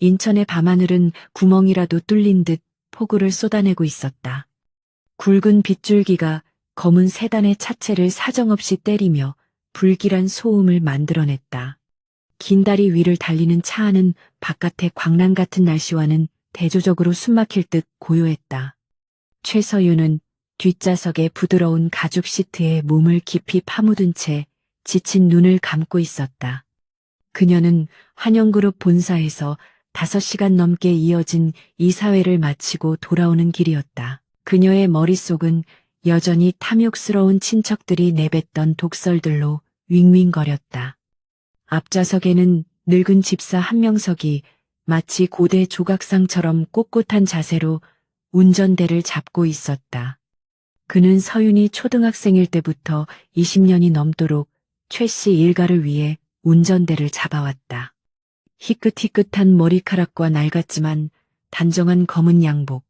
인천의 밤하늘은 구멍이라도 뚫린 듯 폭우를 쏟아내고 있었다. 굵은 빗줄기가 검은 세단의 차체를 사정없이 때리며 불길한 소음을 만들어냈다. 긴 다리 위를 달리는 차 안은 바깥의 광란 같은 날씨와는 대조적으로 숨막힐 듯 고요했다. 최서윤은 뒷좌석의 부드러운 가죽 시트에 몸을 깊이 파묻은 채 지친 눈을 감고 있었다. 그녀는 환영그룹 본사에서 5시간 넘게 이어진 이사회를 마치고 돌아오는 길이었다. 그녀의 머릿속은 여전히 탐욕스러운 친척들이 내뱉던 독설들로 윙윙거렸다. 앞좌석에는 늙은 집사 한명석이 마치 고대 조각상처럼 꼿꼿한 자세로 운전대를 잡고 있었다. 그는 서윤이 초등학생일 때부터 20년이 넘도록 최 씨 일가를 위해 운전대를 잡아왔다. 희끗희끗한 머리카락과 낡았지만 단정한 검은 양복.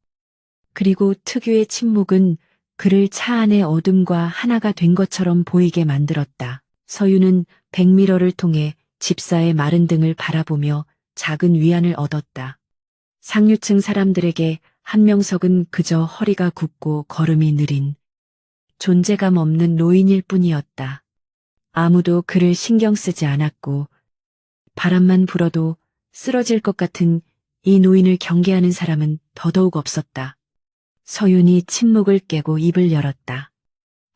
그리고 특유의 침묵은 그를 차 안의 어둠과 하나가 된 것처럼 보이게 만들었다. 서윤은 백미러를 통해 집사의 마른 등을 바라보며 작은 위안을 얻었다. 상류층 사람들에게 한명석은 그저 허리가 굽고 걸음이 느린 존재감 없는 노인일 뿐이었다. 아무도 그를 신경 쓰지 않았고 바람만 불어도 쓰러질 것 같은 이 노인을 경계하는 사람은 더더욱 없었다. 서윤이 침묵을 깨고 입을 열었다.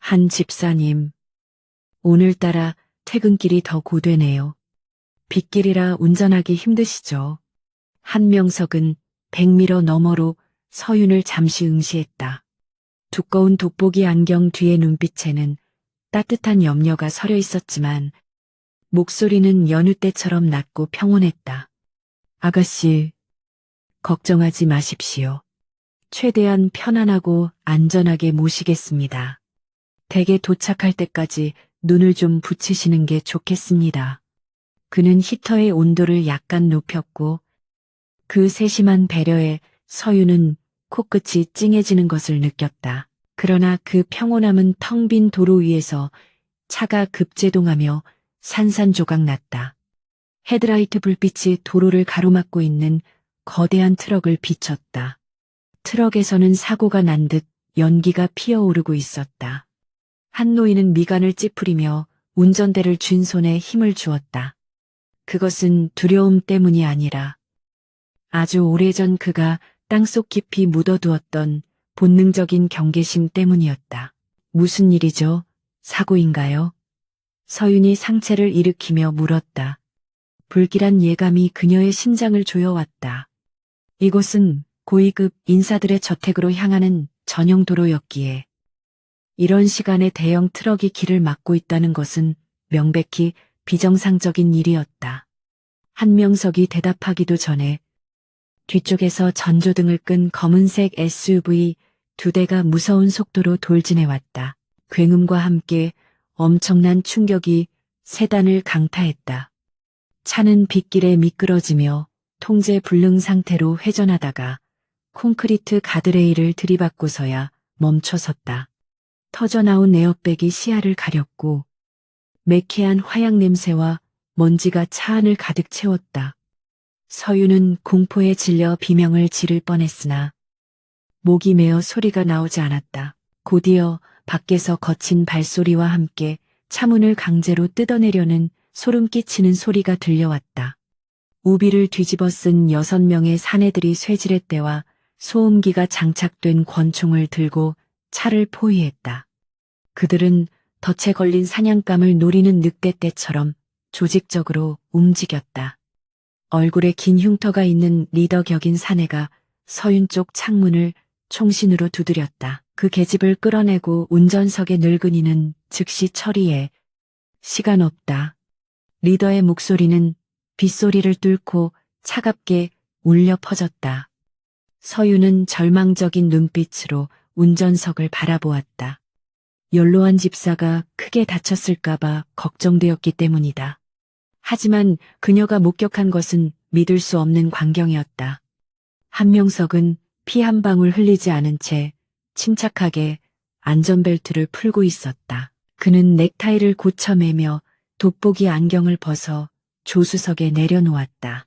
한 집사님, 오늘따라 퇴근길이 더 고되네요. 빗길이라 운전하기 힘드시죠? 한명석은 백미러 너머로 서윤을 잠시 응시했다. 두꺼운 돋보기 안경 뒤의 눈빛에는 따뜻한 염려가 서려 있었지만 목소리는 여느 때처럼 낮고 평온했다. 아가씨, 걱정하지 마십시오. 최대한 편안하고 안전하게 모시겠습니다. 댁에 도착할 때까지 눈을 좀 붙이시는 게 좋겠습니다. 그는 히터의 온도를 약간 높였고 그 세심한 배려에 서윤은 코끝이 찡해지는 것을 느꼈다. 그러나 그 평온함은 텅 빈 도로 위에서 차가 급제동하며 산산조각 났다. 헤드라이트 불빛이 도로를 가로막고 있는 거대한 트럭을 비췄다. 트럭에서는 사고가 난 듯 연기가 피어오르고 있었다. 한 노인은 미간을 찌푸리며 운전대를 쥔 손에 힘을 주었다. 그것은 두려움 때문이 아니라 아주 오래전 그가 땅속 깊이 묻어두었던 본능적인 경계심 때문이었다. 무슨 일이죠? 사고인가요? 서윤이 상체를 일으키며 물었다. 불길한 예감이 그녀의 심장을 조여왔다. 이곳은 고위급 인사들의 저택으로 향하는 전용 도로였기에 이런 시간에 대형 트럭이 길을 막고 있다는 것은 명백히 비정상적인 일이었다. 한명석이 대답하기도 전에 뒤쪽에서 전조등을 끈 검은색 SUV 2대가 무서운 속도로 돌진해왔다. 굉음과 함께 엄청난 충격이 세단을 강타했다. 차는 빗길에 미끄러지며 통제 불능 상태로 회전하다가 콘크리트 가드레일을 들이받고서야 멈춰섰다. 터져나온 에어백이 시야를 가렸고 매캐한 화약 냄새와 먼지가 차 안을 가득 채웠다. 서윤은 공포에 질려 비명을 지를 뻔했으나 목이 메어 소리가 나오지 않았다. 곧이어 밖에서 거친 발소리와 함께 차문을 강제로 뜯어내려는 소름 끼치는 소리가 들려왔다. 우비를 뒤집어 쓴 6명의 사내들이 쇠지렛대와 소음기가 장착된 권총을 들고 차를 포위했다. 그들은 덫에 걸린 사냥감을 노리는 늑대떼처럼 조직적으로 움직였다. 얼굴에 긴 흉터가 있는 리더 격인 사내가 서윤 쪽 창문을 총신으로 두드렸다. 그 계집을 끌어내고 운전석의 늙은이는 즉시 처리해. 시간 없다. 리더의 목소리는 빗소리를 뚫고 차갑게 울려 퍼졌다. 서윤은 절망적인 눈빛으로 운전석을 바라보았다. 연로한 집사가 크게 다쳤을까봐 걱정되었기 때문이다. 하지만 그녀가 목격한 것은 믿을 수 없는 광경이었다. 한명석은 피 한 방울 흘리지 않은 채 침착하게 안전벨트를 풀고 있었다. 그는 넥타이를 고쳐매며 돋보기 안경을 벗어 조수석에 내려놓았다.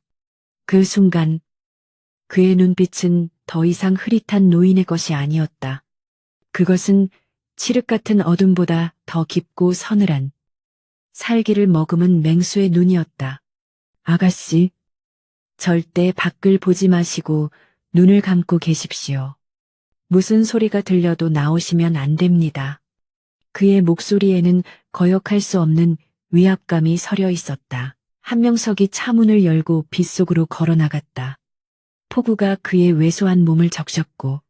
그 순간 그의 눈빛은 더 이상 흐릿한 노인의 것이 아니었다. 그것은 칠흑 같은 어둠보다 더 깊고 서늘한 살기를 머금은 맹수의 눈이었다. 아가씨, 절대 밖을 보지 마시고 눈을 감고 계십시오. 무슨 소리가 들려도 나오시면 안 됩니다. 그의 목소리에는 거역할 수 없는 위압감이 서려 있었다. 한명석이 차문을 열고 빗속으로 걸어나갔다. 폭우가 그의 왜소한 몸을 적셨고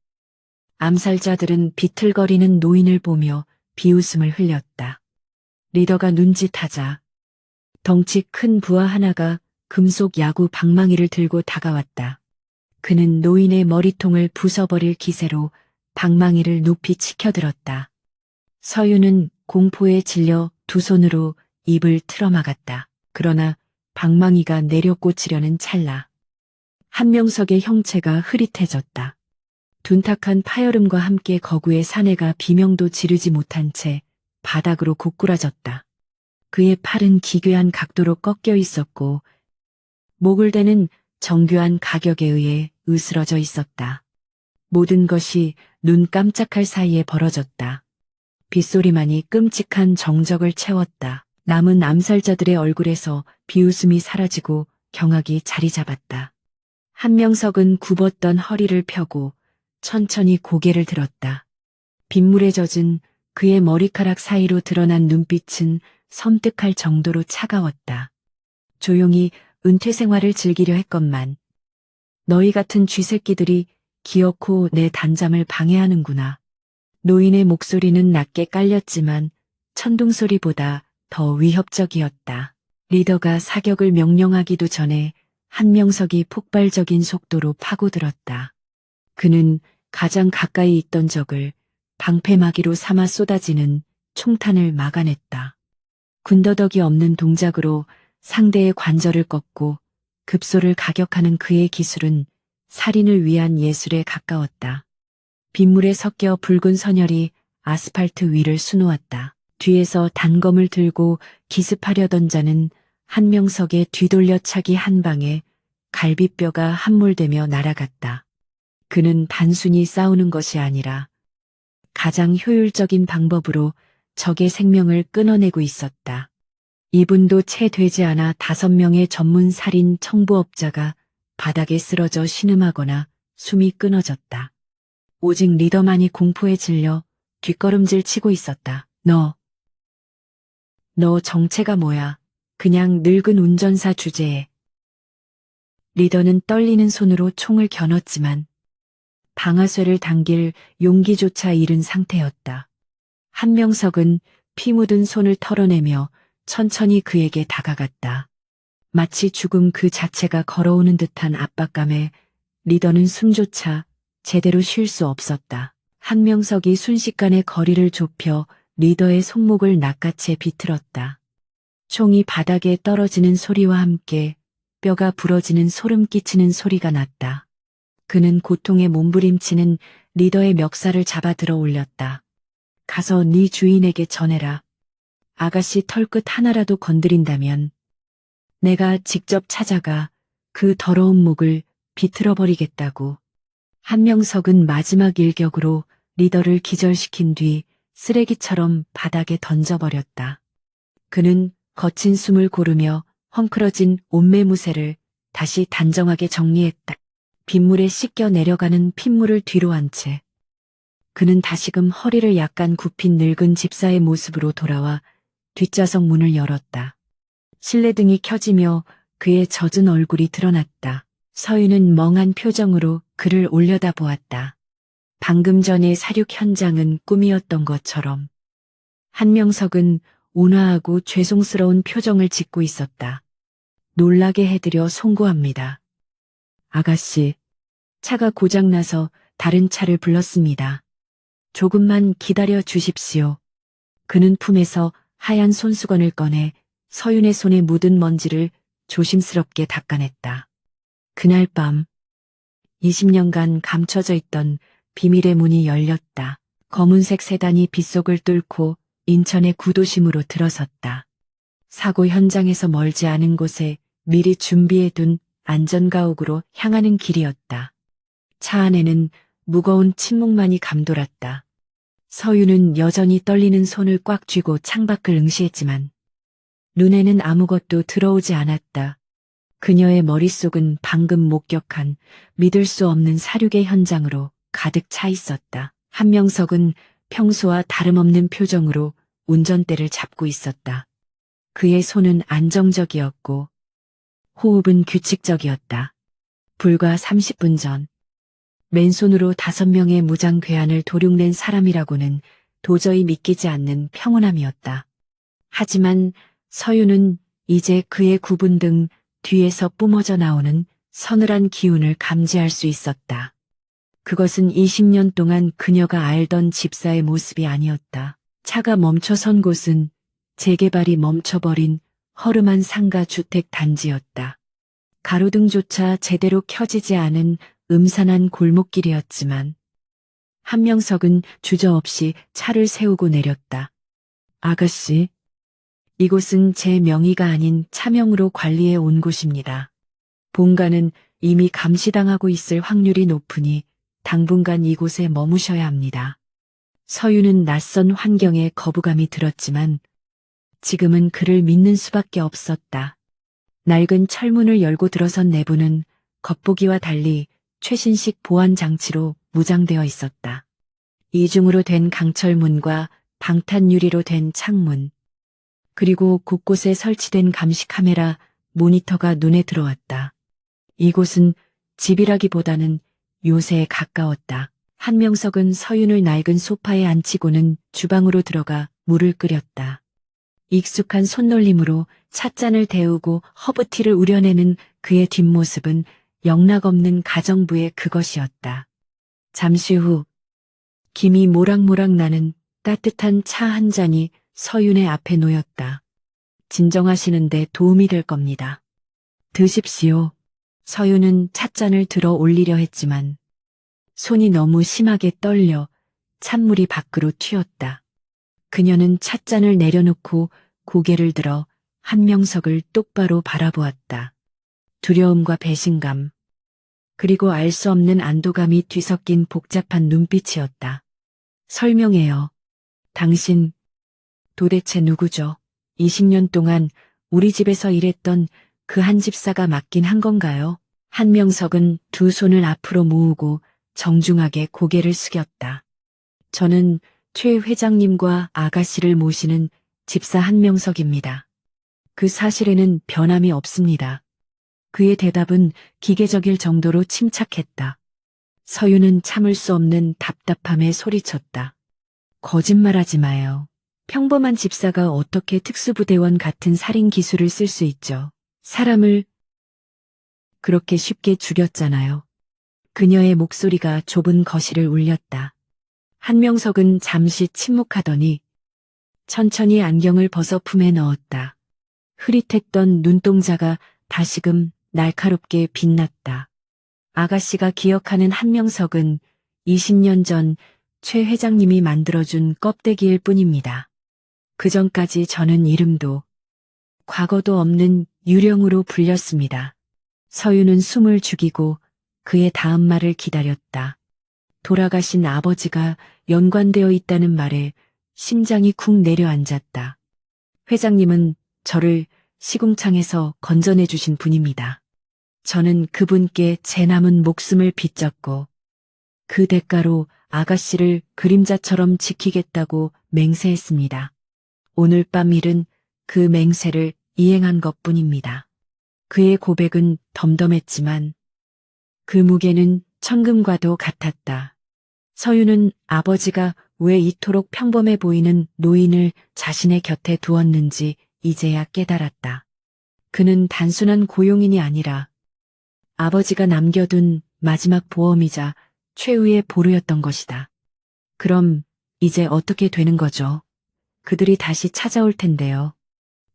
암살자들은 비틀거리는 노인을 보며 비웃음을 흘렸다. 리더가 눈짓하자 덩치 큰 부하 하나가 금속 야구 방망이를 들고 다가왔다. 그는 노인의 머리통을 부숴버릴 기세로 방망이를 높이 치켜들었다. 서윤은 공포에 질려 두 손으로 입을 틀어막았다. 그러나 방망이가 내려꽂으려는 찰나 한명석의 형체가 흐릿해졌다. 둔탁한 파열음과 함께 거구의 사내가 비명도 지르지 못한 채 바닥으로 고꾸라졌다. 그의 팔은 기괴한 각도로 꺾여 있었고 목을 대는 정교한 가격에 의해 으스러져 있었다. 모든 것이 눈 깜짝할 사이에 벌어졌다. 빗소리만이 끔찍한 정적을 채웠다. 남은 암살자들의 얼굴에서 비웃음이 사라지고 경악이 자리 잡았다. 한명석은 굽었던 허리를 펴고 천천히 고개를 들었다. 빗물에 젖은 그의 머리카락 사이로 드러난 눈빛은 섬뜩할 정도로 차가웠다. 조용히 은퇴 생활을 즐기려 했건만 너희 같은 쥐새끼들이 기어코 내 단잠을 방해하는구나. 노인의 목소리는 낮게 깔렸지만 천둥소리보다 더 위협적이었다. 리더가 사격을 명령하기도 전에 한명석이 폭발적인 속도로 파고들었다. 그는 가장 가까이 있던 적을 방패막이로 삼아 쏟아지는 총탄을 막아냈다. 군더더기 없는 동작으로 상대의 관절을 꺾고 급소를 가격하는 그의 기술은 살인을 위한 예술에 가까웠다. 빗물에 섞여 붉은 선혈이 아스팔트 위를 수놓았다. 뒤에서 단검을 들고 기습하려던 자는 한명석의 뒤돌려차기 한 방에 갈비뼈가 함몰되며 날아갔다. 그는 단순히 싸우는 것이 아니라 가장 효율적인 방법으로 적의 생명을 끊어내고 있었다. 이분도 채 되지 않아 5명의 전문 살인 청부업자가 바닥에 쓰러져 신음하거나 숨이 끊어졌다. 오직 리더만이 공포에 질려 뒷걸음질 치고 있었다. 너 정체가 뭐야? 그냥 늙은 운전사 주제에. 리더는 떨리는 손으로 총을 겨눴지만 방아쇠를 당길 용기조차 잃은 상태였다. 한명석은 피 묻은 손을 털어내며 천천히 그에게 다가갔다. 마치 죽음 그 자체가 걸어오는 듯한 압박감에 리더는 숨조차 제대로 쉴 수 없었다. 한명석이 순식간에 거리를 좁혀 리더의 손목을 낚아채 비틀었다. 총이 바닥에 떨어지는 소리와 함께 뼈가 부러지는 소름 끼치는 소리가 났다. 그는 고통에 몸부림치는 리더의 멱살을 잡아 들어 올렸다. 가서 네 주인에게 전해라. 아가씨 털끝 하나라도 건드린다면 내가 직접 찾아가 그 더러운 목을 비틀어버리겠다고. 한명석은 마지막 일격으로 리더를 기절시킨 뒤 쓰레기처럼 바닥에 던져버렸다. 그는 거친 숨을 고르며 헝클어진 옷매무새를 다시 단정하게 정리했다. 빗물에 씻겨 내려가는 핏물을 뒤로 한 채 그는 다시금 허리를 약간 굽힌 늙은 집사의 모습으로 돌아와 뒷좌석 문을 열었다. 실내등이 켜지며 그의 젖은 얼굴이 드러났다. 서윤은 멍한 표정으로 그를 올려다보았다. 방금 전의 사륙 현장은 꿈이었던 것처럼. 한명석은 온화하고 죄송스러운 표정을 짓고 있었다. 놀라게 해드려 송구합니다. 아가씨, 차가 고장나서 다른 차를 불렀습니다. 조금만 기다려 주십시오. 그는 품에서 하얀 손수건을 꺼내 서윤의 손에 묻은 먼지를 조심스럽게 닦아냈다. 그날 밤 20년간 감춰져 있던 비밀의 문이 열렸다. 검은색 세단이 빗속을 뚫고 인천의 구도심으로 들어섰다. 사고 현장에서 멀지 않은 곳에 미리 준비해둔 안전가옥으로 향하는 길이었다. 차 안에는 무거운 침묵만이 감돌았다. 서유는 여전히 떨리는 손을 꽉 쥐고 창밖을 응시했지만 눈에는 아무것도 들어오지 않았다. 그녀의 머릿속은 방금 목격한 믿을 수 없는 사륙의 현장으로 가득 차 있었다. 한명석은 평소와 다름없는 표정으로 운전대를 잡고 있었다. 그의 손은 안정적이었고 호흡은 규칙적이었다. 불과 30분 전 맨손으로 5명의 무장 괴한을 도륙낸 사람이라고는 도저히 믿기지 않는 평온함이었다. 하지만 서유는 이제 그의 구분 등 뒤에서 뿜어져 나오는 서늘한 기운을 감지할 수 있었다. 그것은 20년 동안 그녀가 알던 집사의 모습이 아니었다. 차가 멈춰선 곳은 재개발이 멈춰버린 허름한 상가 주택 단지였다. 가로등조차 제대로 켜지지 않은 음산한 골목길이었지만 한명석은 주저없이 차를 세우고 내렸다. 아가씨, 이곳은 제 명의가 아닌 차명으로 관리해 온 곳입니다. 본가는 이미 감시당하고 있을 확률이 높으니 당분간 이곳에 머무셔야 합니다. 서유는 낯선 환경에 거부감이 들었지만 지금은 그를 믿는 수밖에 없었다. 낡은 철문을 열고 들어선 내부는 겉보기와 달리 최신식 보안 장치로 무장되어 있었다. 이중으로 된 강철문과 방탄 유리로 된 창문, 그리고 곳곳에 설치된 감시 카메라, 모니터가 눈에 들어왔다. 이곳은 집이라기보다는 요새에 가까웠다. 한명석은 서윤을 낡은 소파에 앉히고는 주방으로 들어가 물을 끓였다. 익숙한 손놀림으로 찻잔을 데우고 허브티를 우려내는 그의 뒷모습은 영락없는 가정부의 그것이었다. 잠시 후 김이 모락모락 나는 따뜻한 차 한 잔이 서윤의 앞에 놓였다. 진정하시는데 도움이 될 겁니다. 드십시오. 서윤은 찻잔을 들어 올리려 했지만 손이 너무 심하게 떨려 찬물이 밖으로 튀었다. 그녀는 찻잔을 내려놓고 고개를 들어 한명석을 똑바로 바라보았다. 두려움과 배신감, 그리고 알 수 없는 안도감이 뒤섞인 복잡한 눈빛이었다. 설명해요. 당신 도대체 누구죠? 20년 동안 우리 집에서 일했던 그 한 집사가 맞긴 한 건가요? 한명석은 두 손을 앞으로 모으고 정중하게 고개를 숙였다. 저는 최 회장님과 아가씨를 모시는 집사 한명석입니다. 그 사실에는 변함이 없습니다. 그의 대답은 기계적일 정도로 침착했다. 서유는 참을 수 없는 답답함에 소리쳤다. 거짓말하지 마요. 평범한 집사가 어떻게 특수부대원 같은 살인 기술을 쓸 수 있죠. 사람을 그렇게 쉽게 죽였잖아요. 그녀의 목소리가 좁은 거실을 울렸다. 한명석은 잠시 침묵하더니 천천히 안경을 벗어 품에 넣었다. 흐릿했던 눈동자가 다시금 날카롭게 빛났다. 아가씨가 기억하는 한명석은 20년 전 최 회장님이 만들어준 껍데기일 뿐입니다. 그전까지 저는 이름도 과거도 없는 유령으로 불렸습니다. 서유는 숨을 죽이고 그의 다음 말을 기다렸다. 돌아가신 아버지가 연관되어 있다는 말에 심장이 쿵 내려앉았다. 회장님은 저를 시궁창에서 건져내 주신 분입니다. 저는 그분께 제 남은 목숨을 빚졌고 그 대가로 아가씨를 그림자처럼 지키겠다고 맹세했습니다. 오늘 밤 일은 그 맹세를 이행한 것뿐입니다. 그의 고백은 덤덤했지만 그 무게는 천금과도 같았다. 서유는 아버지가 왜 이토록 평범해 보이는 노인을 자신의 곁에 두었는지 이제야 깨달았다. 그는 단순한 고용인이 아니라 아버지가 남겨둔 마지막 보험이자 최후의 보루였던 것이다. 그럼 이제 어떻게 되는 거죠? 그들이 다시 찾아올 텐데요.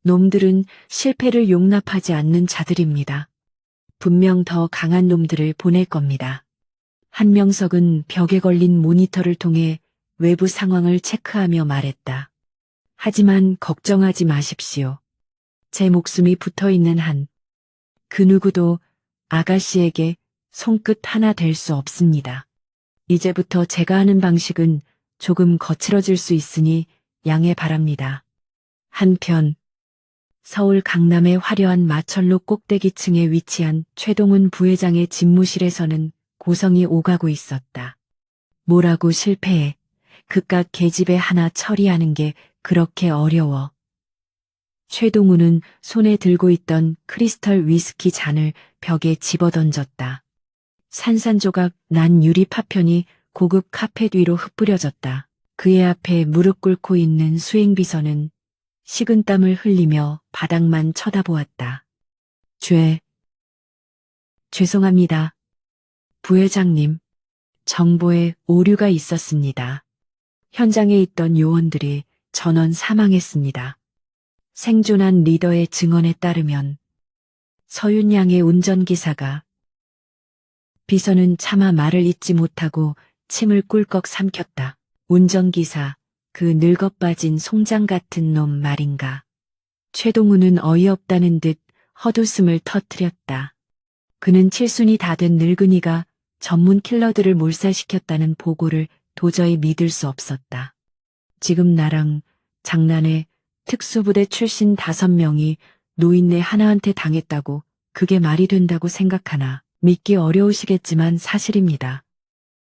놈들은 실패를 용납하지 않는 자들입니다. 분명 더 강한 놈들을 보낼 겁니다. 한명석은 벽에 걸린 모니터를 통해 외부 상황을 체크하며 말했다. 하지만 걱정하지 마십시오. 제 목숨이 붙어 있는 한 그 누구도 아가씨에게 손끝 하나 댈 수 없습니다. 이제부터 제가 하는 방식은 조금 거칠어질 수 있으니 양해 바랍니다. 한편 서울 강남의 화려한 마철로 꼭대기층에 위치한 최동훈 부회장의 집무실에서는 고성이 오가고 있었다. 뭐라고 실패해. 그깟 계집애 하나 처리하는 게 그렇게 어려워. 최동훈은 손에 들고 있던 크리스털 위스키 잔을 벽에 집어던졌다. 산산조각 난 유리 파편이 고급 카펫 위로 흩뿌려졌다. 그의 앞에 무릎 꿇고 있는 수행비서는 식은땀을 흘리며 바닥만 쳐다보았다. 죄송합니다. 부회장님, 정보에 오류가 있었습니다. 현장에 있던 요원들이 전원 사망했습니다. 생존한 리더의 증언에 따르면 서윤 양의 운전기사가 비서는 차마 말을 잇지 못하고 침을 꿀꺽 삼켰다. 운전기사, 그 늙어빠진 송장 같은 놈 말인가. 최동훈은 어이없다는 듯 헛웃음을 터뜨렸다. 그는 칠순이 다 된 늙은이가 전문 킬러들을 몰살시켰다는 보고를 도저히 믿을 수 없었다. 지금 나랑 장난해 특수부대 출신 5명이 노인네 하나한테 당했다고 그게 말이 된다고 생각하나 믿기 어려우시겠지만 사실입니다.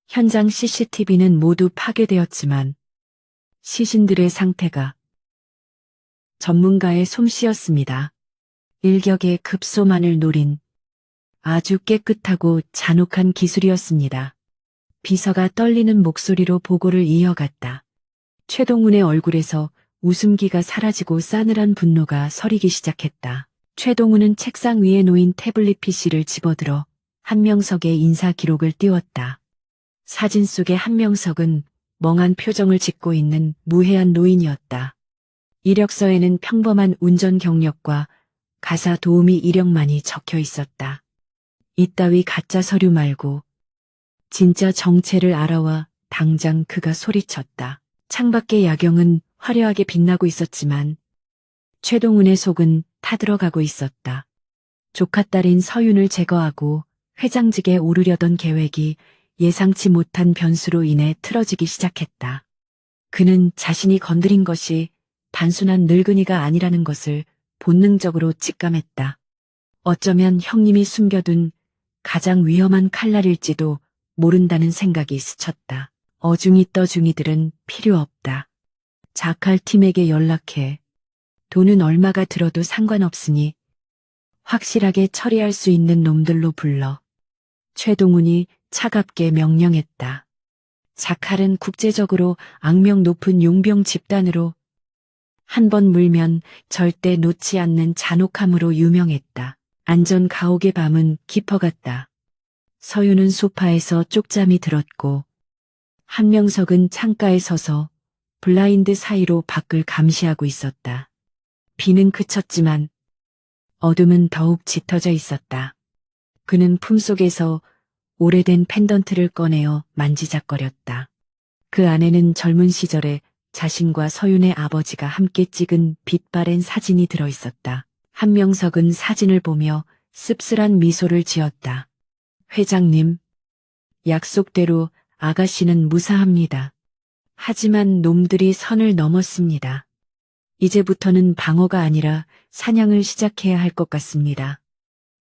현장 CCTV는 모두 파괴되었지만 시신들의 상태가 전문가의 솜씨였습니다. 일격의 급소만을 노린 아주 깨끗하고 잔혹한 기술이었습니다. 비서가 떨리는 목소리로 보고를 이어갔다. 최동훈의 얼굴에서 웃음기가 사라지고 싸늘한 분노가 서리기 시작했다. 최동훈은 책상 위에 놓인 태블릿 PC를 집어들어 한명석의 인사 기록을 띄웠다. 사진 속의 한명석은 멍한 표정을 짓고 있는 무해한 노인이었다. 이력서에는 평범한 운전 경력과 가사 도우미 이력만이 적혀 있었다. 이따위 가짜 서류 말고 진짜 정체를 알아와. 당장 그가 소리쳤다. 창밖의 야경은 화려하게 빛나고 있었지만 최동훈의 속은 타들어가고 있었다. 조카딸인 서윤을 제거하고 회장직에 오르려던 계획이 예상치 못한 변수로 인해 틀어지기 시작했다. 그는 자신이 건드린 것이 단순한 늙은이가 아니라는 것을 본능적으로 직감했다. 어쩌면 형님이 숨겨둔 가장 위험한 칼날일지도 모른다는 생각이 스쳤다. 어중이 떠중이들은 필요 없다. 자칼팀에게 연락해. 돈은 얼마가 들어도 상관없으니 확실하게 처리할 수 있는 놈들로 불러. 최동훈이 차갑게 명령했다. 자칼은 국제적으로 악명 높은 용병 집단으로 한 번 물면 절대 놓지 않는 잔혹함으로 유명했다. 안전 가옥의 밤은 깊어갔다. 서윤은 소파에서 쪽잠이 들었고 한명석은 창가에 서서 블라인드 사이로 밖을 감시하고 있었다. 비는 그쳤지만 어둠은 더욱 짙어져 있었다. 그는 품속에서 오래된 펜던트를 꺼내어 만지작거렸다. 그 안에는 젊은 시절에 자신과 서윤의 아버지가 함께 찍은 빛바랜 사진이 들어있었다. 한명석은 사진을 보며 씁쓸한 미소를 지었다. 회장님, 약속대로 아가씨는 무사합니다. 하지만 놈들이 선을 넘었습니다. 이제부터는 방어가 아니라 사냥을 시작해야 할 것 같습니다.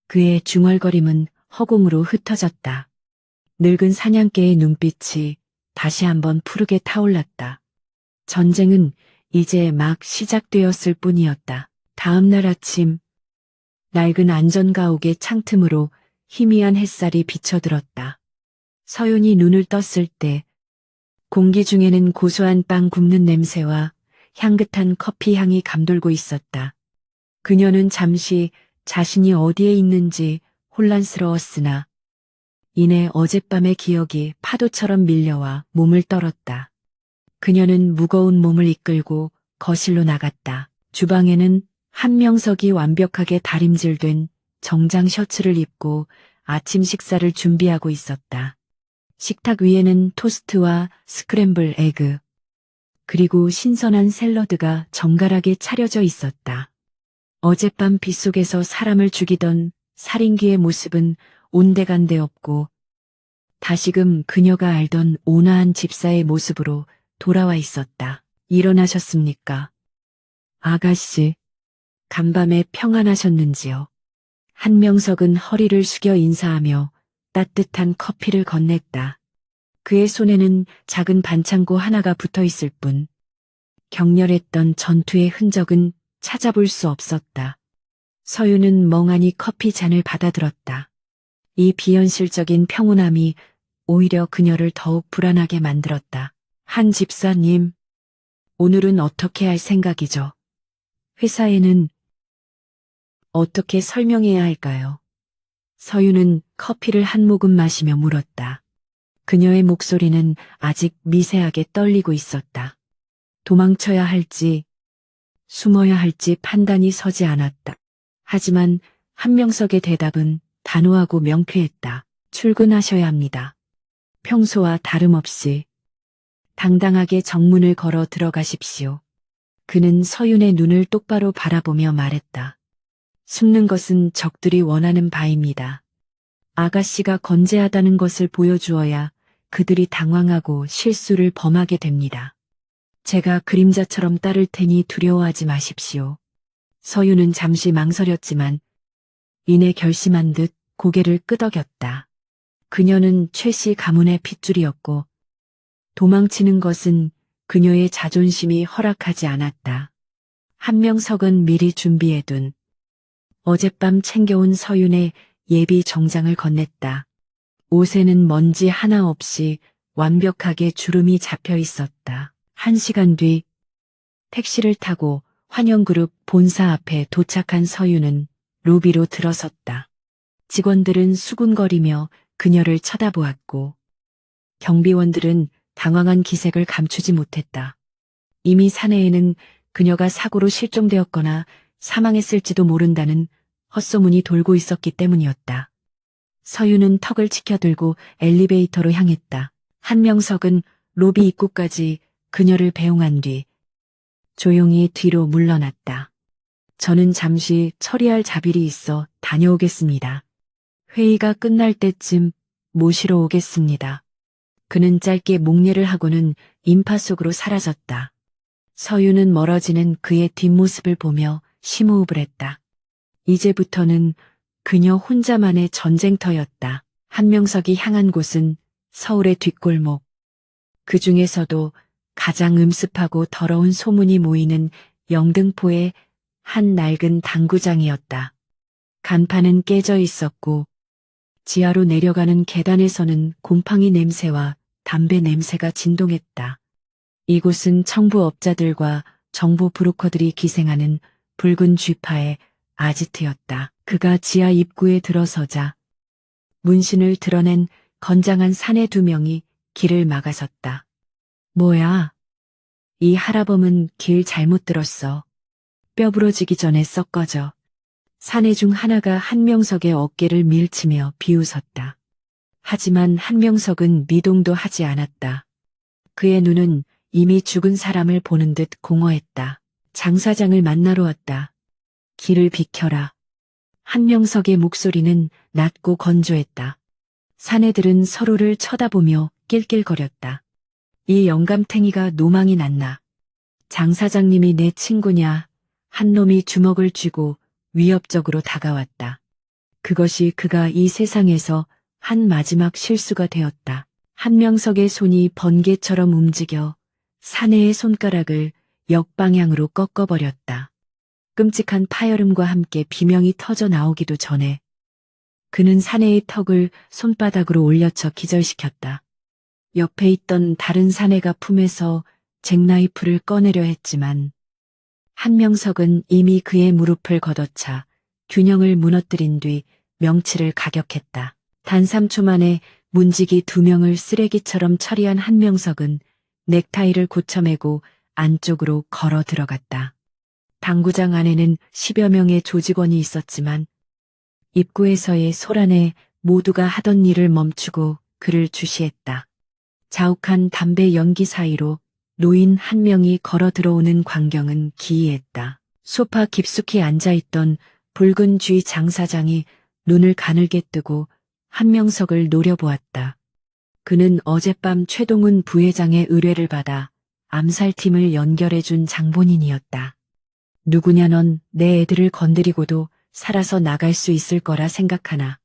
그의 중얼거림은 허공으로 흩어졌다. 늙은 사냥개의 눈빛이 다시 한번 푸르게 타올랐다. 전쟁은 이제 막 시작되었을 뿐이었다. 다음 날 아침, 낡은 안전가옥의 창틈으로 희미한 햇살이 비쳐들었다. 서윤이 눈을 떴을 때 공기 중에는 고소한 빵 굽는 냄새와 향긋한 커피 향이 감돌고 있었다. 그녀는 잠시 자신이 어디에 있는지 혼란스러웠으나 이내 어젯밤의 기억이 파도처럼 밀려와 몸을 떨었다. 그녀는 무거운 몸을 이끌고 거실로 나갔다. 주방에는 한명석이 완벽하게 다림질된 정장 셔츠를 입고 아침 식사를 준비하고 있었다. 식탁 위에는 토스트와 스크램블 에그, 그리고 신선한 샐러드가 정갈하게 차려져 있었다. 어젯밤 빗속에서 사람을 죽이던 살인귀의 모습은 온데간데 없고 다시금 그녀가 알던 온화한 집사의 모습으로 돌아와 있었다. 일어나셨습니까? 아가씨, 간밤에 평안하셨는지요? 한명석은 허리를 숙여 인사하며 따뜻한 커피를 건넸다. 그의 손에는 작은 반창고 하나가 붙어 있을 뿐 격렬했던 전투의 흔적은 찾아볼 수 없었다. 서유는 멍하니 커피 잔을 받아들었다. 이 비현실적인 평온함이 오히려 그녀를 더욱 불안하게 만들었다. 한 집사님, 오늘은 어떻게 할 생각이죠? 회사에는 어떻게 설명해야 할까요? 서유는 커피를 한 모금 마시며 물었다. 그녀의 목소리는 아직 미세하게 떨리고 있었다. 도망쳐야 할지, 숨어야 할지 판단이 서지 않았다. 하지만 한명석의 대답은 단호하고 명쾌했다. 출근하셔야 합니다. 평소와 다름없이 당당하게 정문을 걸어 들어가십시오. 그는 서윤의 눈을 똑바로 바라보며 말했다. 숨는 것은 적들이 원하는 바입니다. 아가씨가 건재하다는 것을 보여주어야 그들이 당황하고 실수를 범하게 됩니다. 제가 그림자처럼 따를 테니 두려워하지 마십시오. 서윤은 잠시 망설였지만 이내 결심한 듯 고개를 끄덕였다. 그녀는 최씨 가문의 핏줄이었고 도망치는 것은 그녀의 자존심이 허락하지 않았다. 한명석은 미리 준비해둔 어젯밤 챙겨온 서윤의 예비 정장을 건넸다. 옷에는 먼지 하나 없이 완벽하게 주름이 잡혀 있었다. 1시간 뒤 택시를 타고 환영그룹 본사 앞에 도착한 서윤은 로비로 들어섰다. 직원들은 수군거리며 그녀를 쳐다보았고 경비원들은 당황한 기색을 감추지 못했다. 이미 사내에는 그녀가 사고로 실종되었거나 사망했을지도 모른다는 헛소문이 돌고 있었기 때문이었다. 서윤은 턱을 치켜들고 엘리베이터로 향했다. 한명석은 로비 입구까지 그녀를 배웅한 뒤 조용히 뒤로 물러났다. 저는 잠시 처리할 자비리 있어 다녀오겠습니다. 회의가 끝날 때쯤 모시러 오겠습니다. 그는 짧게 목례를 하고는 인파 속으로 사라졌다. 서윤은 멀어지는 그의 뒷모습을 보며 심호흡을 했다. 이제부터는 그녀 혼자만의 전쟁터였다. 한명석이 향한 곳은 서울의 뒷골목. 그 중에서도 가장 음습하고 더러운 소문이 모이는 영등포의 한 낡은 당구장이었다. 간판은 깨져 있었고 지하로 내려가는 계단에서는 곰팡이 냄새와 담배 냄새가 진동했다. 이곳은 청부업자들과 정보 브로커들이 기생하는 붉은 쥐파의 아지트였다. 그가 지하 입구에 들어서자 문신을 드러낸 건장한 사내 2명이 길을 막아섰다. 뭐야? 이 하라범은 길 잘못 들었어. 뼈 부러지기 전에 썩 꺼져. 사내 중 하나가 한명석의 어깨를 밀치며 비웃었다. 하지만 한명석은 미동도 하지 않았다. 그의 눈은 이미 죽은 사람을 보는 듯 공허했다. 장 사장을 만나러 왔다. 길을 비켜라. 한명석의 목소리는 낮고 건조했다. 사내들은 서로를 쳐다보며 낄낄거렸다. 이 영감탱이가 노망이 났나. 장 사장님이 내 친구냐. 한 놈이 주먹을 쥐고 위협적으로 다가왔다. 그것이 그가 이 세상에서 한 마지막 실수가 되었다. 한명석의 손이 번개처럼 움직여 사내의 손가락을 역방향으로 꺾어버렸다. 끔찍한 파열음과 함께 비명이 터져 나오기도 전에 그는 사내의 턱을 손바닥으로 올려쳐 기절시켰다. 옆에 있던 다른 사내가 품에서 잭나이프를 꺼내려 했지만 한명석은 이미 그의 무릎을 걷어차 균형을 무너뜨린 뒤 명치를 가격했다. 단 3초 만에 문지기 2명을 쓰레기처럼 처리한 한명석은 넥타이를 고쳐매고 안쪽으로 걸어 들어갔다. 당구장 안에는 10여 명의 조직원이 있었지만 입구에서의 소란에 모두가 하던 일을 멈추고 그를 주시했다. 자욱한 담배 연기 사이로 노인 한 명이 걸어 들어오는 광경은 기이했다. 소파 깊숙이 앉아있던 붉은 쥐 장 사장이 눈을 가늘게 뜨고 한명석을 노려보았다. 그는 어젯밤 최동훈 부회장의 의뢰를 받아 암살팀을 연결해준 장본인이었다. 누구냐 넌 내 애들을 건드리고도 살아서 나갈 수 있을 거라 생각하나.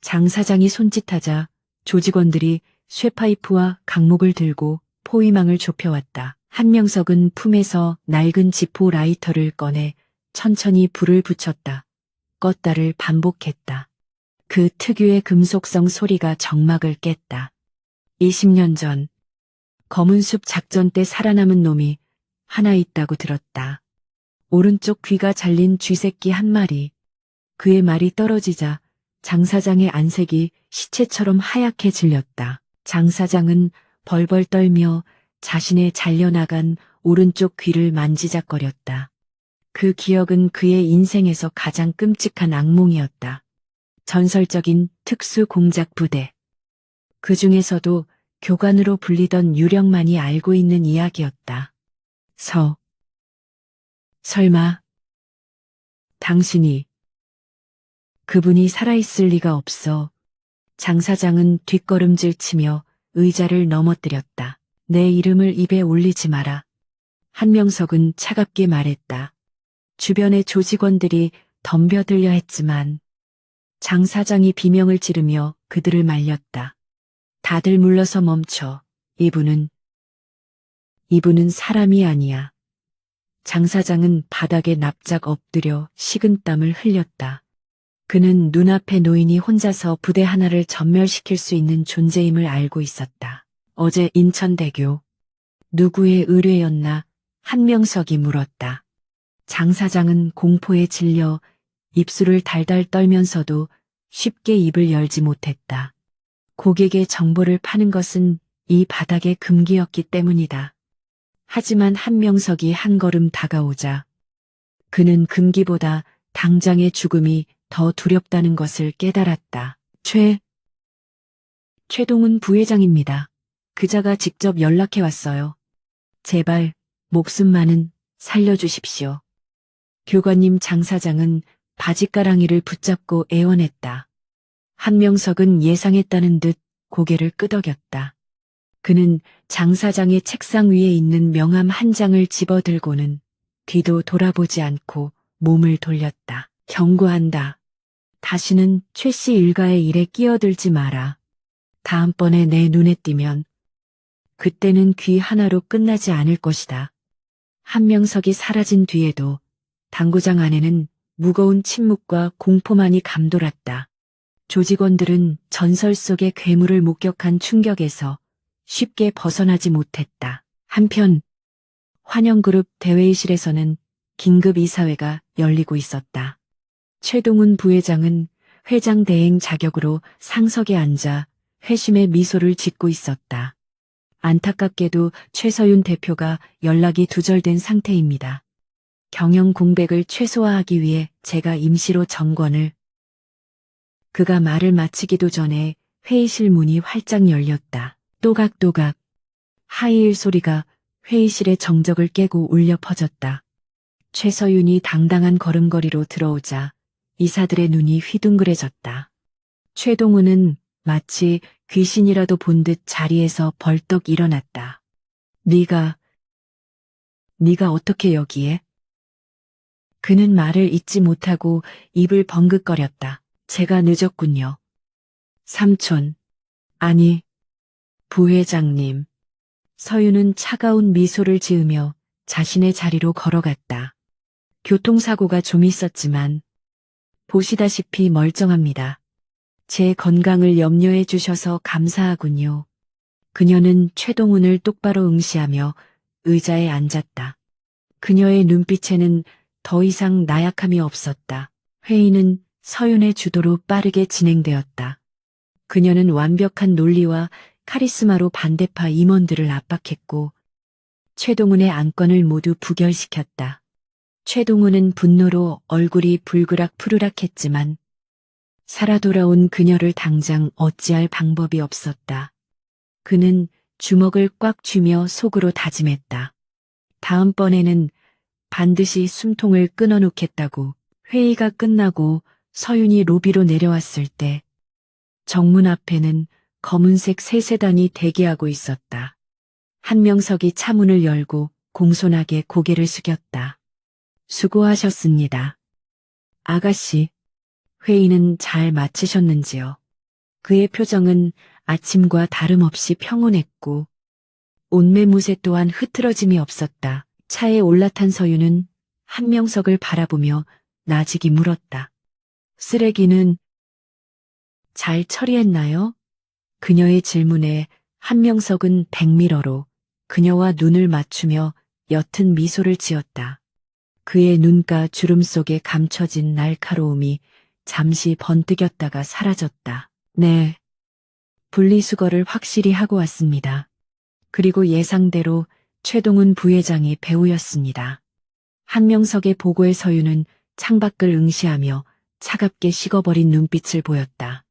장 사장이 손짓하자 조직원들이 쇠파이프와 강목을 들고 포위망을 좁혀왔다. 한명석은 품에서 낡은 지포 라이터를 꺼내 천천히 불을 붙였다. 껐다를 반복했다. 그 특유의 금속성 소리가 정막을 깼다. 20년 전 검은숲 작전 때 살아남은 놈이 하나 있다고 들었다. 오른쪽 귀가 잘린 쥐새끼 한 마리. 그의 말이 떨어지자 장 사장의 안색이 시체처럼 하얗게 질렸다. 장 사장은 벌벌 떨며 자신의 잘려나간 오른쪽 귀를 만지작거렸다. 그 기억은 그의 인생에서 가장 끔찍한 악몽이었다. 전설적인 특수공작 부대. 그 중에서도 교관으로 불리던 유령만이 알고 있는 이야기였다. 설마 당신이 그분이 살아있을 리가 없어. 장 사장은 뒷걸음질 치며 의자를 넘어뜨렸다. 내 이름을 입에 올리지 마라. 한명석은 차갑게 말했다. 주변의 조직원들이 덤벼들려 했지만 장 사장이 비명을 지르며 그들을 말렸다. 다들 물러서 멈춰. 이분은 사람이 아니야. 장 사장은 바닥에 납작 엎드려 식은땀을 흘렸다. 그는 눈앞에 노인이 혼자서 부대 하나를 전멸시킬 수 있는 존재임을 알고 있었다. 어제 인천대교. 누구의 의뢰였나? 한명석이 물었다. 장 사장은 공포에 질려 입술을 달달 떨면서도 쉽게 입을 열지 못했다. 고객의 정보를 파는 것은 이 바닥의 금기였기 때문이다. 하지만 한명석이 한 걸음 다가오자 그는 금기보다 당장의 죽음이 더 두렵다는 것을 깨달았다. 최동훈 부회장입니다. 그자가 직접 연락해 왔어요. 제발 목숨만은 살려주십시오. 교관님 장 사장은 바짓가랑이를 붙잡고 애원했다. 한명석은 예상했다는 듯 고개를 끄덕였다. 그는 장 사장의 책상 위에 있는 명함 한 장을 집어들고는 뒤도 돌아보지 않고 몸을 돌렸다. 경고한다. 다시는 최 씨 일가의 일에 끼어들지 마라. 다음번에 내 눈에 띄면 그때는 귀 하나로 끝나지 않을 것이다. 한명석이 사라진 뒤에도 당구장 안에는 무거운 침묵과 공포만이 감돌았다. 조직원들은 전설 속의 괴물을 목격한 충격에서 쉽게 벗어나지 못했다. 한편 환영그룹 대회의실에서는 긴급 이사회가 열리고 있었다. 최동훈 부회장은 회장 대행 자격으로 상석에 앉아 회심의 미소를 짓고 있었다. 안타깝게도 최서윤 대표가 연락이 두절된 상태입니다. 경영 공백을 최소화하기 위해 제가 임시로 정권을. 그가 말을 마치기도 전에 회의실 문이 활짝 열렸다. 또각또각 하이힐 소리가 회의실의 정적을 깨고 울려 퍼졌다. 최서윤이 당당한 걸음걸이로 들어오자 이사들의 눈이 휘둥그레졌다. 최동훈은 마치 귀신이라도 본 듯 자리에서 벌떡 일어났다. 네가 어떻게 여기에? 그는 말을 잇지 못하고 입을 번긋거렸다. 제가 늦었군요. 삼촌. 아니, 부회장님. 서윤은 차가운 미소를 지으며 자신의 자리로 걸어갔다. 교통사고가 좀 있었지만 보시다시피 멀쩡합니다. 제 건강을 염려해 주셔서 감사하군요. 그녀는 최동훈을 똑바로 응시하며 의자에 앉았다. 그녀의 눈빛에는 더 이상 나약함이 없었다. 회의는 서윤의 주도로 빠르게 진행되었다. 그녀는 완벽한 논리와 카리스마로 반대파 임원들을 압박했고 최동훈의 안건을 모두 부결시켰다. 최동훈은 분노로 얼굴이 불그락 푸르락했지만 살아 돌아온 그녀를 당장 어찌할 방법이 없었다. 그는 주먹을 꽉 쥐며 속으로 다짐했다. 다음번에는 반드시 숨통을 끊어놓겠다고. 회의가 끝나고 서윤이 로비로 내려왔을 때 정문 앞에는 검은색 세 세단이 대기하고 있었다. 한명석이 차문을 열고 공손하게 고개를 숙였다. 수고하셨습니다. 아가씨, 회의는 잘 마치셨는지요? 그의 표정은 아침과 다름없이 평온했고 옷매무새 또한 흐트러짐이 없었다. 차에 올라탄 서유는 한명석을 바라보며 나직이 물었다. 쓰레기는 잘 처리했나요? 그녀의 질문에 한명석은 백미러로 그녀와 눈을 맞추며 옅은 미소를 지었다. 그의 눈가 주름 속에 감춰진 날카로움이 잠시 번뜩였다가 사라졌다. 네. 분리수거를 확실히 하고 왔습니다. 그리고 예상대로 최동훈 부회장이 배우였습니다. 한명석의 보고의 서유는 창밖을 응시하며 차갑게 식어버린 눈빛을 보였다.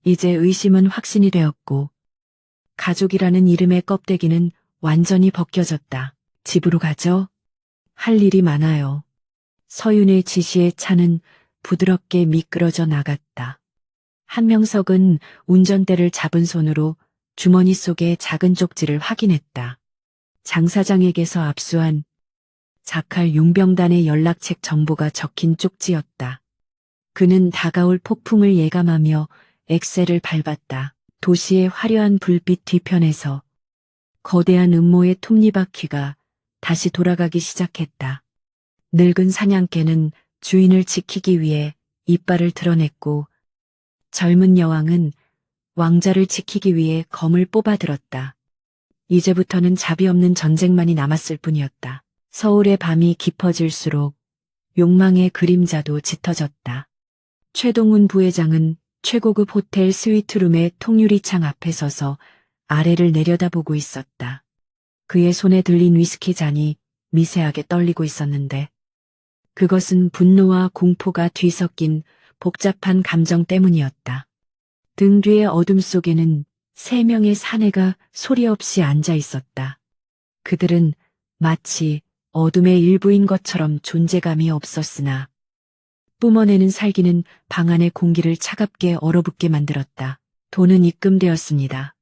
이제 의심은 확신이 되었고 가족이라는 이름의 껍데기는 완전히 벗겨졌다. 집으로 가죠? 할 일이 많아요. 서윤의 지시에 차는 부드럽게 미끄러져 나갔다. 한명석은 운전대를 잡은 손으로 주머니 속의 작은 쪽지를 확인했다. 장 사장에게서 압수한 자칼 용병단의 연락책 정보가 적힌 쪽지였다. 그는 다가올 폭풍을 예감하며 엑셀을 밟았다. 도시의 화려한 불빛 뒤편에서 거대한 음모의 톱니바퀴가 다시 돌아가기 시작했다. 늙은 사냥개는 주인을 지키기 위해 이빨을 드러냈고 젊은 여왕은 왕자를 지키기 위해 검을 뽑아들었다. 이제부터는 자비 없는 전쟁만이 남았을 뿐이었다. 서울의 밤이 깊어질수록 욕망의 그림자도 짙어졌다. 최동훈 부회장은 최고급 호텔 스위트룸의 통유리창 앞에 서서 아래를 내려다보고 있었다. 그의 손에 들린 위스키 잔이 미세하게 떨리고 있었는데 그것은 분노와 공포가 뒤섞인 복잡한 감정 때문이었다. 등 뒤의 어둠 속에는 3명의 사내가 소리 없이 앉아 있었다. 그들은 마치 어둠의 일부인 것처럼 존재감이 없었으나 뿜어내는 살기는 방 안의 공기를 차갑게 얼어붙게 만들었다. 돈은 입금되었습니다.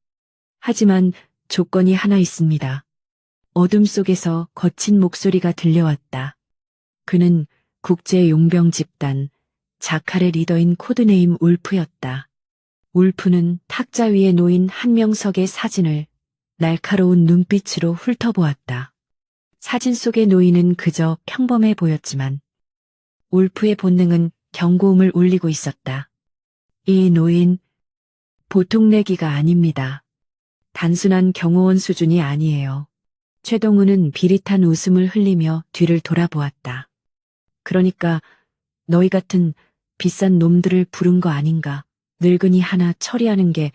하지만 조건이 하나 있습니다. 어둠 속에서 거친 목소리가 들려왔다. 그는 국제용병 집단 자칼의 리더인 코드네임 울프였다. 울프는 탁자 위에 놓인 한명석의 사진을 날카로운 눈빛으로 훑어보았다. 사진 속의 노인은 그저 평범해 보였지만 울프의 본능은 경고음을 울리고 있었다. 이 노인, 보통 내기가 아닙니다. 단순한 경호원 수준이 아니에요. 최동훈은 비릿한 웃음을 흘리며 뒤를 돌아보았다. 그러니까 너희 같은 비싼 놈들을 부른 거 아닌가. 늙은이 하나 처리하는 게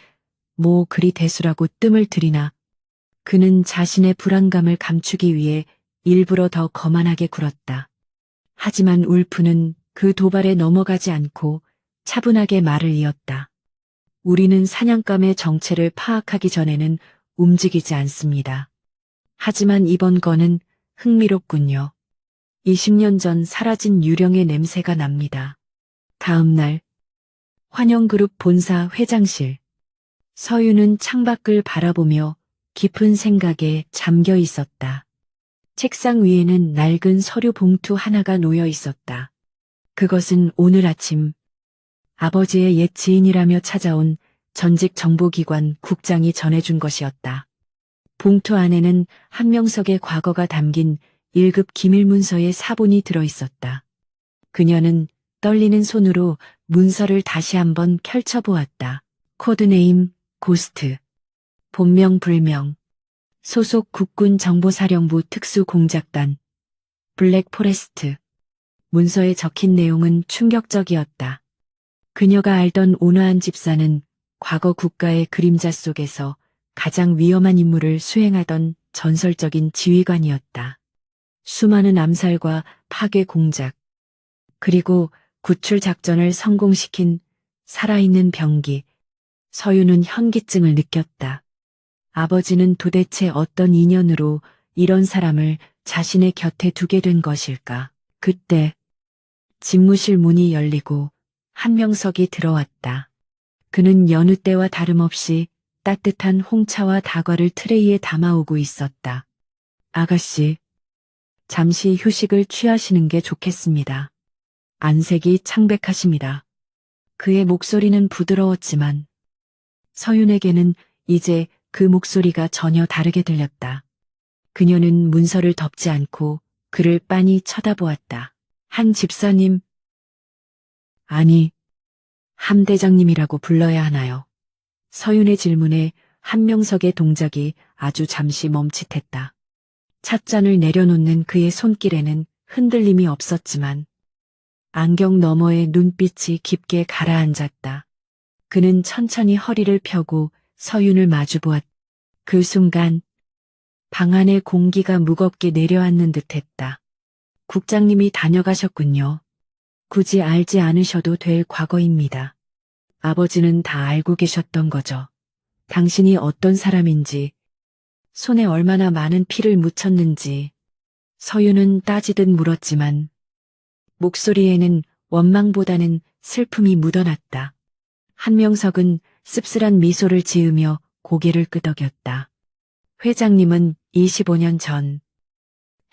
뭐 그리 대수라고 뜸을 들이나. 그는 자신의 불안감을 감추기 위해 일부러 더 거만하게 굴었다. 하지만 울프는 그 도발에 넘어가지 않고 차분하게 말을 이었다. 우리는 사냥감의 정체를 파악하기 전에는 움직이지 않습니다. 하지만 이번 건은 흥미롭군요. 20년 전 사라진 유령의 냄새가 납니다. 다음 날 환영그룹 본사 회장실. 서윤은 창밖을 바라보며 깊은 생각에 잠겨 있었다. 책상 위에는 낡은 서류 봉투 하나가 놓여 있었다. 그것은 오늘 아침 아버지의 옛 지인이라며 찾아온 전직 정보기관 국장이 전해준 것이었다. 봉투 안에는 한명석의 과거가 담긴 1급 기밀문서의 사본이 들어있었다. 그녀는 떨리는 손으로 문서를 다시 한번 펼쳐보았다. 코드네임 고스트, 본명 불명, 소속 국군정보사령부 특수공작단, 블랙포레스트. 문서에 적힌 내용은 충격적이었다. 그녀가 알던 온화한 집사는 과거 국가의 그림자 속에서 가장 위험한 임무를 수행하던 전설적인 지휘관이었다. 수많은 암살과 파괴 공작, 그리고 구출 작전을 성공시킨 살아있는 병기. 서윤은 현기증을 느꼈다. 아버지는 도대체 어떤 인연으로 이런 사람을 자신의 곁에 두게 된 것일까? 그때 집무실 문이 열리고 한명석이 들어왔다. 그는 여느 때와 다름없이 따뜻한 홍차와 다과를 트레이에 담아오고 있었다. 아가씨, 잠시 휴식을 취하시는 게 좋겠습니다. 안색이 창백하십니다. 그의 목소리는 부드러웠지만 서윤에게는 이제 그 목소리가 전혀 다르게 들렸다. 그녀는 문서를 덮지 않고 그를 빤히 쳐다보았다. 한 집사님, 아니, 함대장님이라고 불러야 하나요? 서윤의 질문에 한명석의 동작이 아주 잠시 멈칫했다. 찻잔을 내려놓는 그의 손길에는 흔들림이 없었지만 안경 너머의 눈빛이 깊게 가라앉았다. 그는 천천히 허리를 펴고 서윤을 마주보았다. 그 순간 방 안의 공기가 무겁게 내려앉는 듯했다. 국장님이 다녀가셨군요. 굳이 알지 않으셔도 될 과거입니다. 아버지는 다 알고 계셨던 거죠. 당신이 어떤 사람인지, 손에 얼마나 많은 피를 묻혔는지. 서윤은 따지듯 물었지만 목소리에는 원망보다는 슬픔이 묻어났다. 한명석은 씁쓸한 미소를 지으며 고개를 끄덕였다. 회장님은 25년 전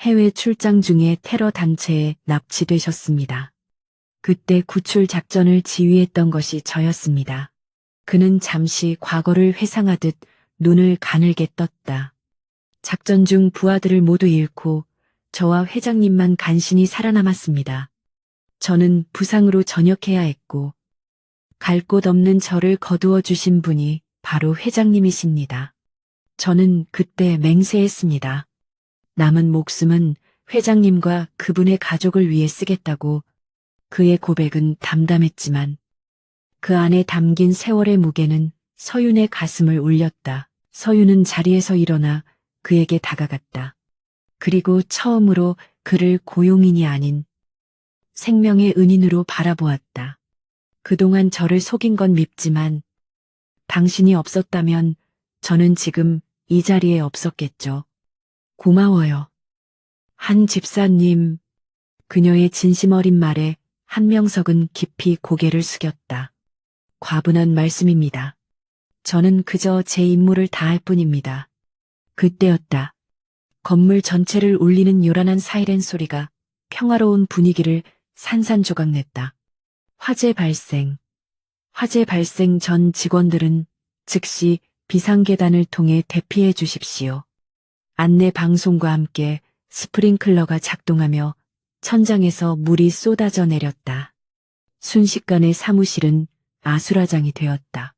해외 출장 중에 테러 단체에 납치되셨습니다. 그때 구출 작전을 지휘했던 것이 저였습니다. 그는 잠시 과거를 회상하듯 눈을 가늘게 떴다. 작전 중 부하들을 모두 잃고 저와 회장님만 간신히 살아남았습니다. 저는 부상으로 전역해야 했고 갈 곳 없는 저를 거두어 주신 분이 바로 회장님이십니다. 저는 그때 맹세했습니다. 남은 목숨은 회장님과 그분의 가족을 위해 쓰겠다고. 그의 고백은 담담했지만 그 안에 담긴 세월의 무게는 서윤의 가슴을 울렸다. 서윤은 자리에서 일어나 그에게 다가갔다. 그리고 처음으로 그를 고용인이 아닌 생명의 은인으로 바라보았다. 그동안 저를 속인 건 밉지만 당신이 없었다면 저는 지금 이 자리에 없었겠죠. 고마워요. 한 집사님. 그녀의 진심 어린 말에 한명석은 깊이 고개를 숙였다. 과분한 말씀입니다. 저는 그저 제 임무를 다할 뿐입니다. 그때였다. 건물 전체를 울리는 요란한 사이렌 소리가 평화로운 분위기를 산산조각냈다. 화재 발생 전 직원들은 즉시 비상계단을 통해 대피해 주십시오. 안내 방송과 함께 스프링클러가 작동하며 천장에서 물이 쏟아져 내렸다. 순식간에 사무실은 아수라장이 되었다.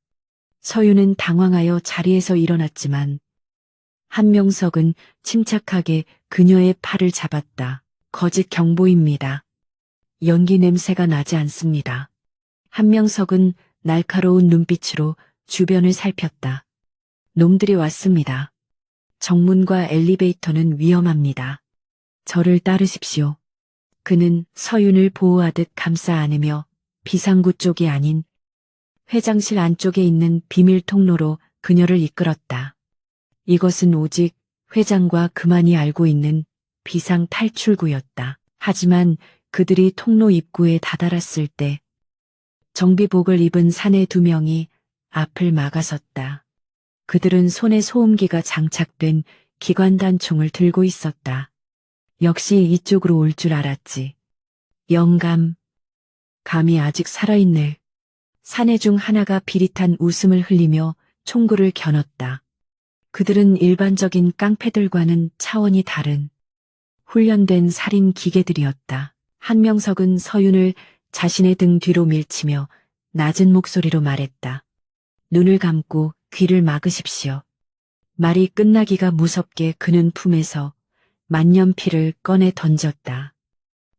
서윤은 당황하여 자리에서 일어났지만 한명석은 침착하게 그녀의 팔을 잡았다. 거짓 경보입니다. 연기 냄새가 나지 않습니다. 한명석은 날카로운 눈빛으로 주변을 살폈다. 놈들이 왔습니다. 정문과 엘리베이터는 위험합니다. 저를 따르십시오. 그는 서윤을 보호하듯 감싸 안으며 비상구 쪽이 아닌 회장실 안쪽에 있는 비밀 통로로 그녀를 이끌었다. 이것은 오직 회장과 그만이 알고 있는 비상 탈출구였다. 하지만 그들이 통로 입구에 다다랐을 때 정비복을 입은 사내 2명이 앞을 막아섰다. 그들은 손에 소음기가 장착된 기관단총을 들고 있었다. 역시 이쪽으로 올 줄 알았지. 영감. 감이 아직 살아있네. 사내 중 하나가 비릿한 웃음을 흘리며 총구를 겨눴다. 그들은 일반적인 깡패들과는 차원이 다른 훈련된 살인 기계들이었다. 한명석은 서윤을 자신의 등 뒤로 밀치며 낮은 목소리로 말했다. 눈을 감고 귀를 막으십시오. 말이 끝나기가 무섭게 그는 품에서 만년필을 꺼내 던졌다.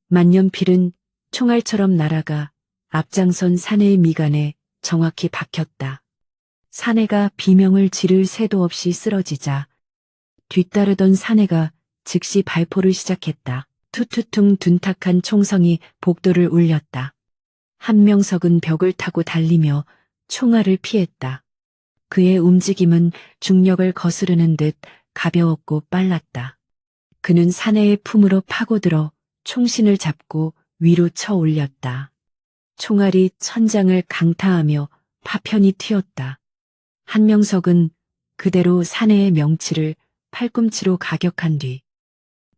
만년필은 총알처럼 날아가 앞장선 사내의 미간에 정확히 박혔다. 사내가 비명을 지를 새도 없이 쓰러지자 뒤따르던 사내가 즉시 발포를 시작했다. 투투퉁 둔탁한 총성이 복도를 울렸다. 한명석은 벽을 타고 달리며 총알을 피했다. 그의 움직임은 중력을 거스르는 듯 가벼웠고 빨랐다. 그는 사내의 품으로 파고들어 총신을 잡고 위로 쳐 올렸다. 총알이 천장을 강타하며 파편이 튀었다. 한명석은 그대로 사내의 명치를 팔꿈치로 가격한 뒤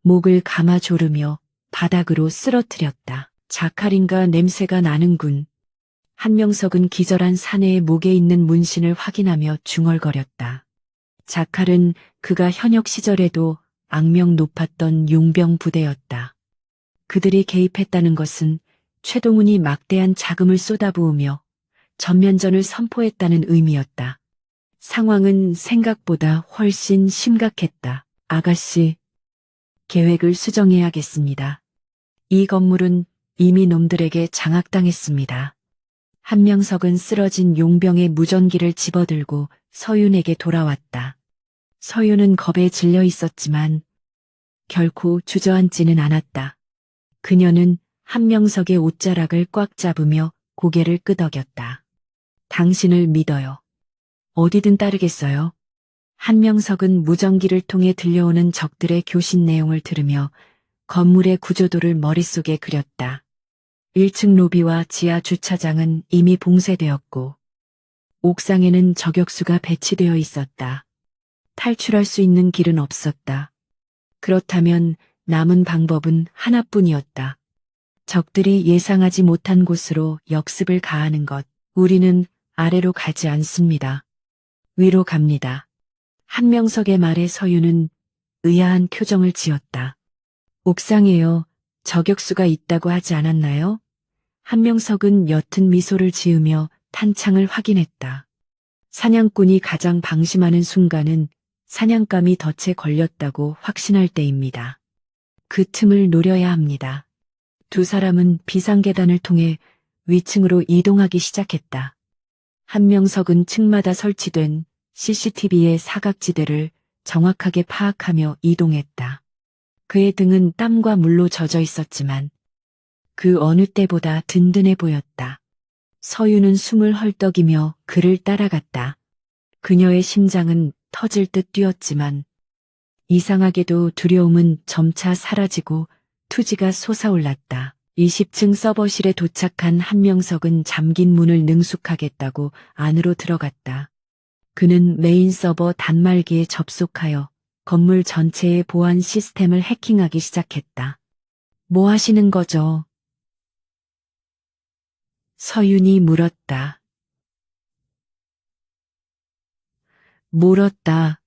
목을 감아 조르며 바닥으로 쓰러뜨렸다. 자칼인가 냄새가 나는군. 한명석은 기절한 사내의 목에 있는 문신을 확인하며 중얼거렸다. 자칼은 그가 현역 시절에도 악명 높았던 용병 부대였다. 그들이 개입했다는 것은 최동훈이 막대한 자금을 쏟아부으며 전면전을 선포했다는 의미였다. 상황은 생각보다 훨씬 심각했다. 아가씨, 계획을 수정해야겠습니다. 이 건물은 이미 놈들에게 장악당했습니다. 한명석은 쓰러진 용병의 무전기를 집어들고 서윤에게 돌아왔다. 서윤은 겁에 질려 있었지만 결코 주저앉지는 않았다. 그녀는 한명석의 옷자락을 꽉 잡으며 고개를 끄덕였다. 당신을 믿어요. 어디든 따르겠어요. 한명석은 무전기를 통해 들려오는 적들의 교신 내용을 들으며 건물의 구조도를 머릿속에 그렸다. 1층 로비와 지하 주차장은 이미 봉쇄되었고 옥상에는 저격수가 배치되어 있었다. 탈출할 수 있는 길은 없었다. 그렇다면 남은 방법은 하나뿐이었다. 적들이 예상하지 못한 곳으로 역습을 가하는 것. 우리는 아래로 가지 않습니다. 위로 갑니다. 한명석의 말에 서윤은 의아한 표정을 지었다. 옥상에요. 저격수가 있다고 하지 않았나요? 한명석은 옅은 미소를 지으며 탄창을 확인했다. 사냥꾼이 가장 방심하는 순간은 사냥감이 덫에 걸렸다고 확신할 때입니다. 그 틈을 노려야 합니다. 두 사람은 비상계단을 통해 위층으로 이동하기 시작했다. 한명석은 층마다 설치된 CCTV의 사각지대를 정확하게 파악하며 이동했다. 그의 등은 땀과 물로 젖어 있었지만 그 어느 때보다 든든해 보였다. 서윤은 숨을 헐떡이며 그를 따라갔다. 그녀의 심장은 터질 듯 뛰었지만 이상하게도 두려움은 점차 사라지고 투지가 솟아올랐다. 20층 서버실에 도착한 한명석은 잠긴 문을 능숙하겠다고 안으로 들어갔다. 그는 메인 서버 단말기에 접속하여 건물 전체의 보안 시스템을 해킹하기 시작했다. 뭐 하시는 거죠? 서윤이 물었다. 물었다.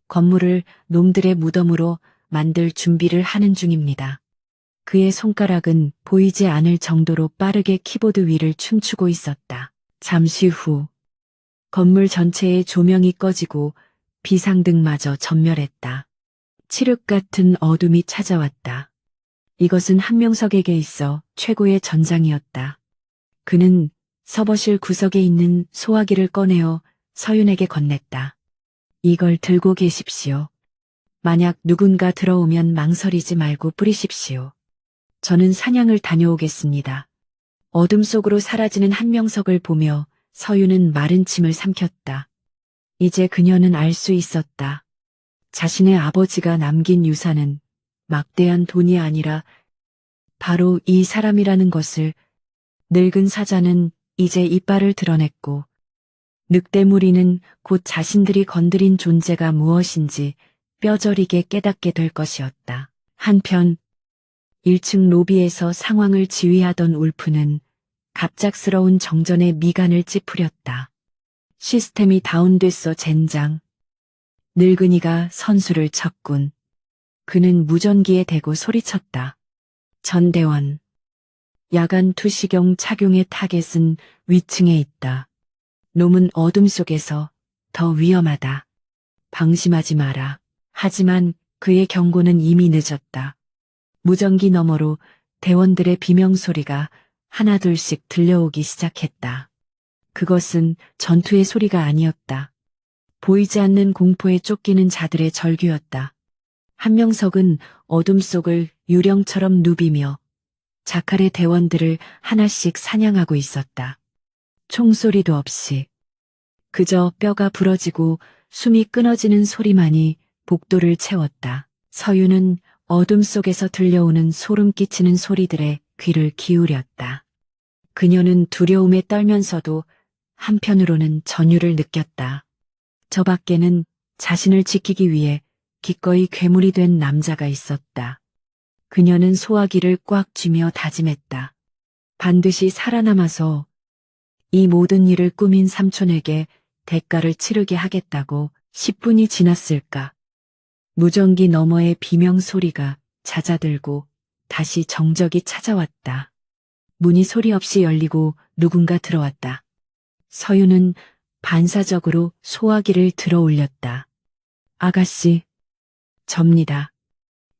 건물을 놈들의 무덤으로 만들 준비를 하는 중입니다. 그의 손가락은 보이지 않을 정도로 빠르게 키보드 위를 춤추고 있었다. 잠시 후 건물 전체의 조명이 꺼지고 비상등마저 전멸했다. 칠흑 같은 어둠이 찾아왔다. 이것은 한명석에게 있어 최고의 전장이었다. 그는 서버실 구석에 있는 소화기를 꺼내어 서윤에게 건넸다. 이걸 들고 계십시오. 만약 누군가 들어오면 망설이지 말고 뿌리십시오. 저는 사냥을 다녀오겠습니다. 어둠 속으로 사라지는 한명석을 보며 서윤은 마른 침을 삼켰다. 이제 그녀는 알 수 있었다. 자신의 아버지가 남긴 유산은 막대한 돈이 아니라 바로 이 사람이라는 것을. 늙은 사자는 이제 이빨을 드러냈고 늑대무리는 곧 자신들이 건드린 존재가 무엇인지 뼈저리게 깨닫게 될 것이었다. 한편 1층 로비에서 상황을 지휘하던 울프는 갑작스러운 정전에 미간을 찌푸렸다. 시스템이 다운됐어 젠장. 늙은이가 선수를 쳤군. 그는 무전기에 대고 소리쳤다. 전대원. 야간 투시경 착용의 타겟은 위층에 있다. 놈은 어둠 속에서 더 위험하다. 방심하지 마라. 하지만 그의 경고는 이미 늦었다. 무전기 너머로 대원들의 비명소리가 하나둘씩 들려오기 시작했다. 그것은 전투의 소리가 아니었다. 보이지 않는 공포에 쫓기는 자들의 절규였다. 한명석은 어둠 속을 유령처럼 누비며 자칼의 대원들을 하나씩 사냥하고 있었다. 총소리도 없이 그저 뼈가 부러지고 숨이 끊어지는 소리만이 복도를 채웠다. 서윤은 어둠 속에서 들려오는 소름 끼치는 소리들에 귀를 기울였다. 그녀는 두려움에 떨면서도 한편으로는 전율을 느꼈다. 저 밖에는 자신을 지키기 위해 기꺼이 괴물이 된 남자가 있었다. 그녀는 소화기를 꽉 쥐며 다짐했다. 반드시 살아남아서 이 모든 일을 꾸민 삼촌에게 대가를 치르게 하겠다고. 10분이 지났을까. 무전기 너머의 비명 소리가 잦아들고 다시 정적이 찾아왔다. 문이 소리 없이 열리고 누군가 들어왔다. 서윤은 반사적으로 소화기를 들어 올렸다. 아가씨, 접니다.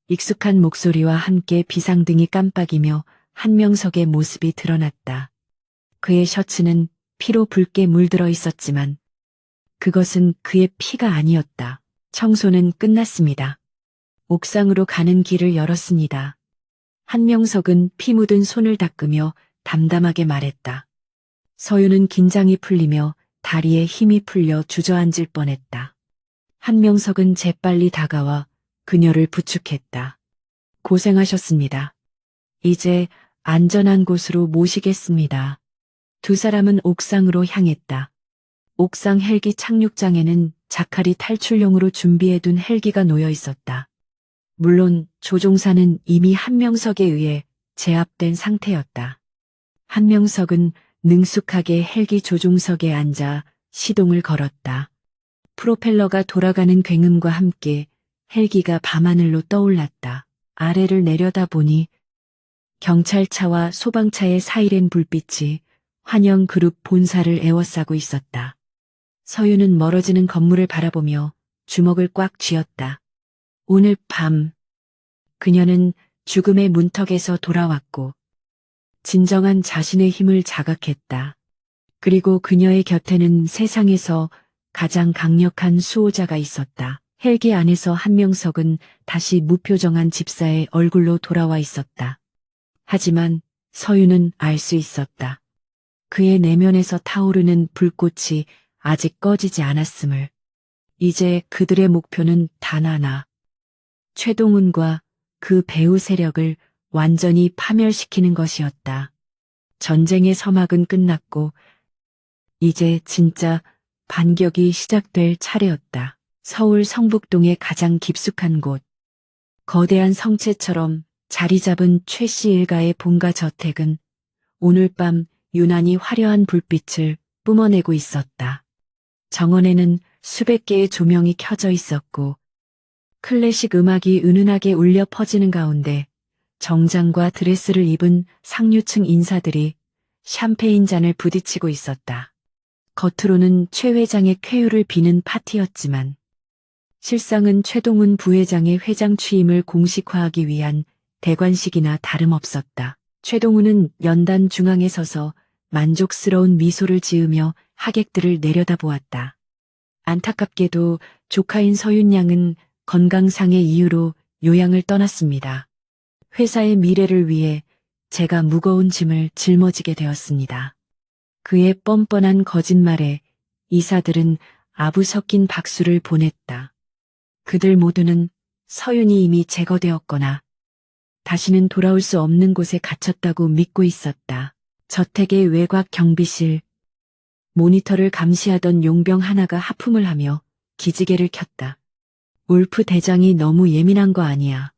익숙한 목소리와 함께 비상등이 깜빡이며 한명석의 모습이 드러났다. 그의 셔츠는 피로 붉게 물들어 있었지만 그것은 그의 피가 아니었다. 청소는 끝났습니다. 옥상으로 가는 길을 열었습니다. 한명석은 피 묻은 손을 닦으며 담담하게 말했다. 서윤은 긴장이 풀리며 다리에 힘이 풀려 주저앉을 뻔했다. 한명석은 재빨리 다가와 그녀를 부축했다. 고생하셨습니다. 이제 안전한 곳으로 모시겠습니다. 두 사람은 옥상으로 향했다. 옥상 헬기 착륙장에는 자칼이 탈출용으로 준비해둔 헬기가 놓여 있었다. 물론 조종사는 이미 한명석에 의해 제압된 상태였다. 한명석은 능숙하게 헬기 조종석에 앉아 시동을 걸었다. 프로펠러가 돌아가는 굉음과 함께 헬기가 밤하늘로 떠올랐다. 아래를 내려다보니 경찰차와 소방차의 사이렌 불빛이 환영그룹 본사를 에워싸고 있었다. 서윤은 멀어지는 건물을 바라보며 주먹을 꽉 쥐었다. 오늘 밤 그녀는 죽음의 문턱에서 돌아왔고 진정한 자신의 힘을 자각했다. 그리고 그녀의 곁에는 세상에서 가장 강력한 수호자가 있었다. 헬기 안에서 한명석은 다시 무표정한 집사의 얼굴로 돌아와 있었다. 하지만 서윤은 알 수 있었다. 그의 내면에서 타오르는 불꽃이 아직 꺼지지 않았음을. 이제 그들의 목표는 단 하나. 최동훈과 그 배후 세력을 완전히 파멸시키는 것이었다. 전쟁의 서막은 끝났고 이제 진짜 반격이 시작될 차례였다. 서울 성북동의 가장 깊숙한 곳. 거대한 성체처럼 자리 잡은 최 씨 일가의 본가 저택은 오늘 밤 유난히 화려한 불빛을 뿜어내고 있었다. 정원에는 수백 개의 조명이 켜져 있었고 클래식 음악이 은은하게 울려 퍼지는 가운데 정장과 드레스를 입은 상류층 인사들이 샴페인 잔을 부딪히고 있었다. 겉으로는 최 회장의 쾌유를 비는 파티였지만 실상은 최동훈 부회장의 회장 취임을 공식화하기 위한 대관식이나 다름없었다. 최동훈은 연단 중앙에 서서 만족스러운 미소를 지으며 하객들을 내려다보았다. 안타깝게도 조카인 서윤 양은 건강상의 이유로 요양을 떠났습니다. 회사의 미래를 위해 제가 무거운 짐을 짊어지게 되었습니다. 그의 뻔뻔한 거짓말에 이사들은 아부 섞인 박수를 보냈다. 그들 모두는 서윤이 이미 제거되었거나 다시는 돌아올 수 없는 곳에 갇혔다고 믿고 있었다. 저택의 외곽 경비실. 모니터를 감시하던 용병 하나가 하품을 하며 기지개를 켰다. 울프 대장이 너무 예민한 거 아니야.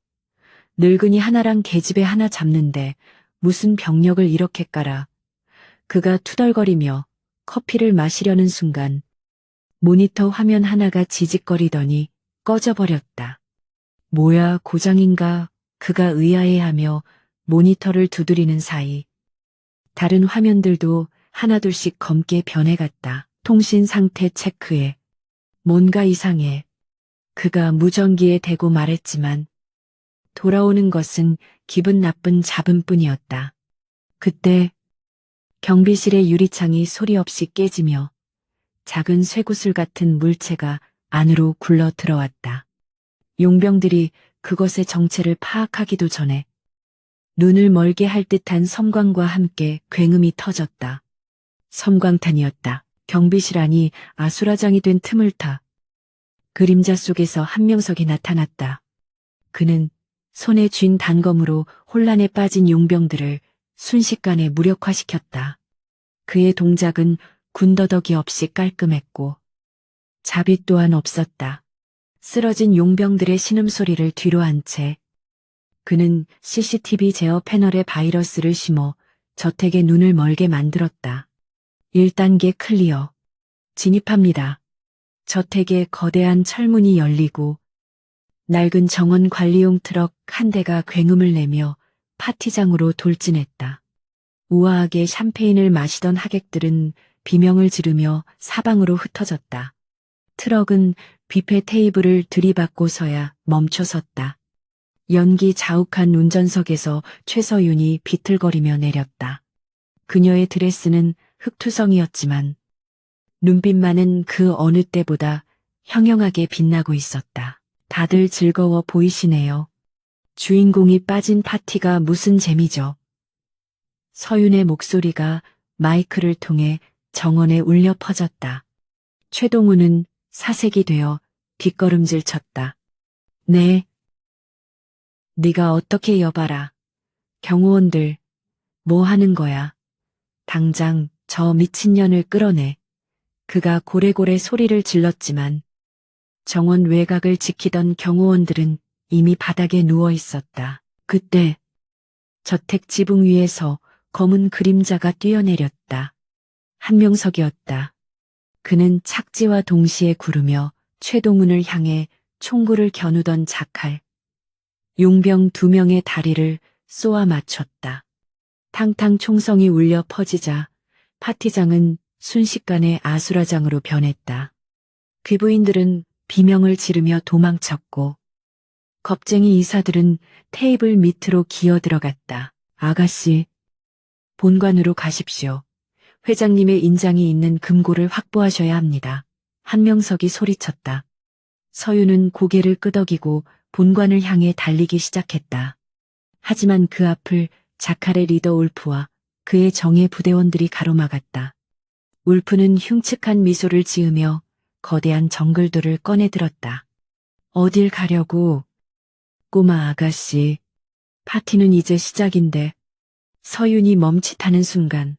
늙은이 하나랑 계집애 하나 잡는데 무슨 병력을 이렇게 깔아. 그가 투덜거리며 커피를 마시려는 순간 모니터 화면 하나가 지직거리더니 꺼져버렸다. 뭐야 고장인가? 그가 의아해하며 모니터를 두드리는 사이 다른 화면들도 하나둘씩 검게 변해갔다. 통신 상태 체크해. 뭔가 이상해. 그가 무전기에 대고 말했지만 돌아오는 것은 기분 나쁜 잡음뿐이었다. 그때 경비실의 유리창이 소리 없이 깨지며 작은 쇠구슬 같은 물체가 안으로 굴러 들어왔다. 용병들이 그것의 정체를 파악하기도 전에 눈을 멀게 할 듯한 섬광과 함께 굉음이 터졌다. 섬광탄이었다. 경비실 안이 아수라장이 된 틈을 타 그림자 속에서 한명석이 나타났다. 그는 손에 쥔 단검으로 혼란에 빠진 용병들을 순식간에 무력화시켰다. 그의 동작은 군더더기 없이 깔끔했고 자비 또한 없었다. 쓰러진 용병들의 신음소리를 뒤로 한 채 그는 CCTV 제어 패널에 바이러스를 심어 저택의 눈을 멀게 만들었다. 1단계 클리어. 진입합니다. 저택에 거대한 철문이 열리고 낡은 정원 관리용 트럭 한 대가 굉음을 내며 파티장으로 돌진했다. 우아하게 샴페인을 마시던 하객들은 비명을 지르며 사방으로 흩어졌다. 트럭은 뷔페 테이블을 들이받고서야 멈춰섰다. 연기 자욱한 운전석에서 최서윤이 비틀거리며 내렸다. 그녀의 드레스는 흑투성이었지만 눈빛만은 그 어느 때보다 형형하게 빛나고 있었다. 다들 즐거워 보이시네요. 주인공이 빠진 파티가 무슨 재미죠? 서윤의 목소리가 마이크를 통해 정원에 울려 퍼졌다. 최동우는 사색이 되어 뒷걸음질 쳤다. 네. 네가 어떻게 여봐라. 경호원들, 뭐 하는 거야? 당장 저 미친년을 끌어내. 그가 고래고래 소리를 질렀지만 정원 외곽을 지키던 경호원들은 이미 바닥에 누워 있었다. 그때 저택 지붕 위에서 검은 그림자가 뛰어내렸다. 한명석이었다. 그는 착지와 동시에 구르며 최동훈을 향해 총구를 겨누던 자칼. 용병 2명의 다리를 쏘아 맞췄다. 탕탕 총성이 울려 퍼지자 파티장은 순식간에 아수라장으로 변했다. 귀부인들은 비명을 지르며 도망쳤고 겁쟁이 이사들은 테이블 밑으로 기어들어갔다. 아가씨, 본관으로 가십시오. 회장님의 인장이 있는 금고를 확보하셔야 합니다. 한명석이 소리쳤다. 서윤은 고개를 끄덕이고 본관을 향해 달리기 시작했다. 하지만 그 앞을 자칼의 리더 울프와 그의 정예 부대원들이 가로막았다. 울프는 흉측한 미소를 지으며 거대한 정글도를 꺼내들었다. 어딜 가려고? 꼬마 아가씨, 파티는 이제 시작인데. 서윤이 멈칫하는 순간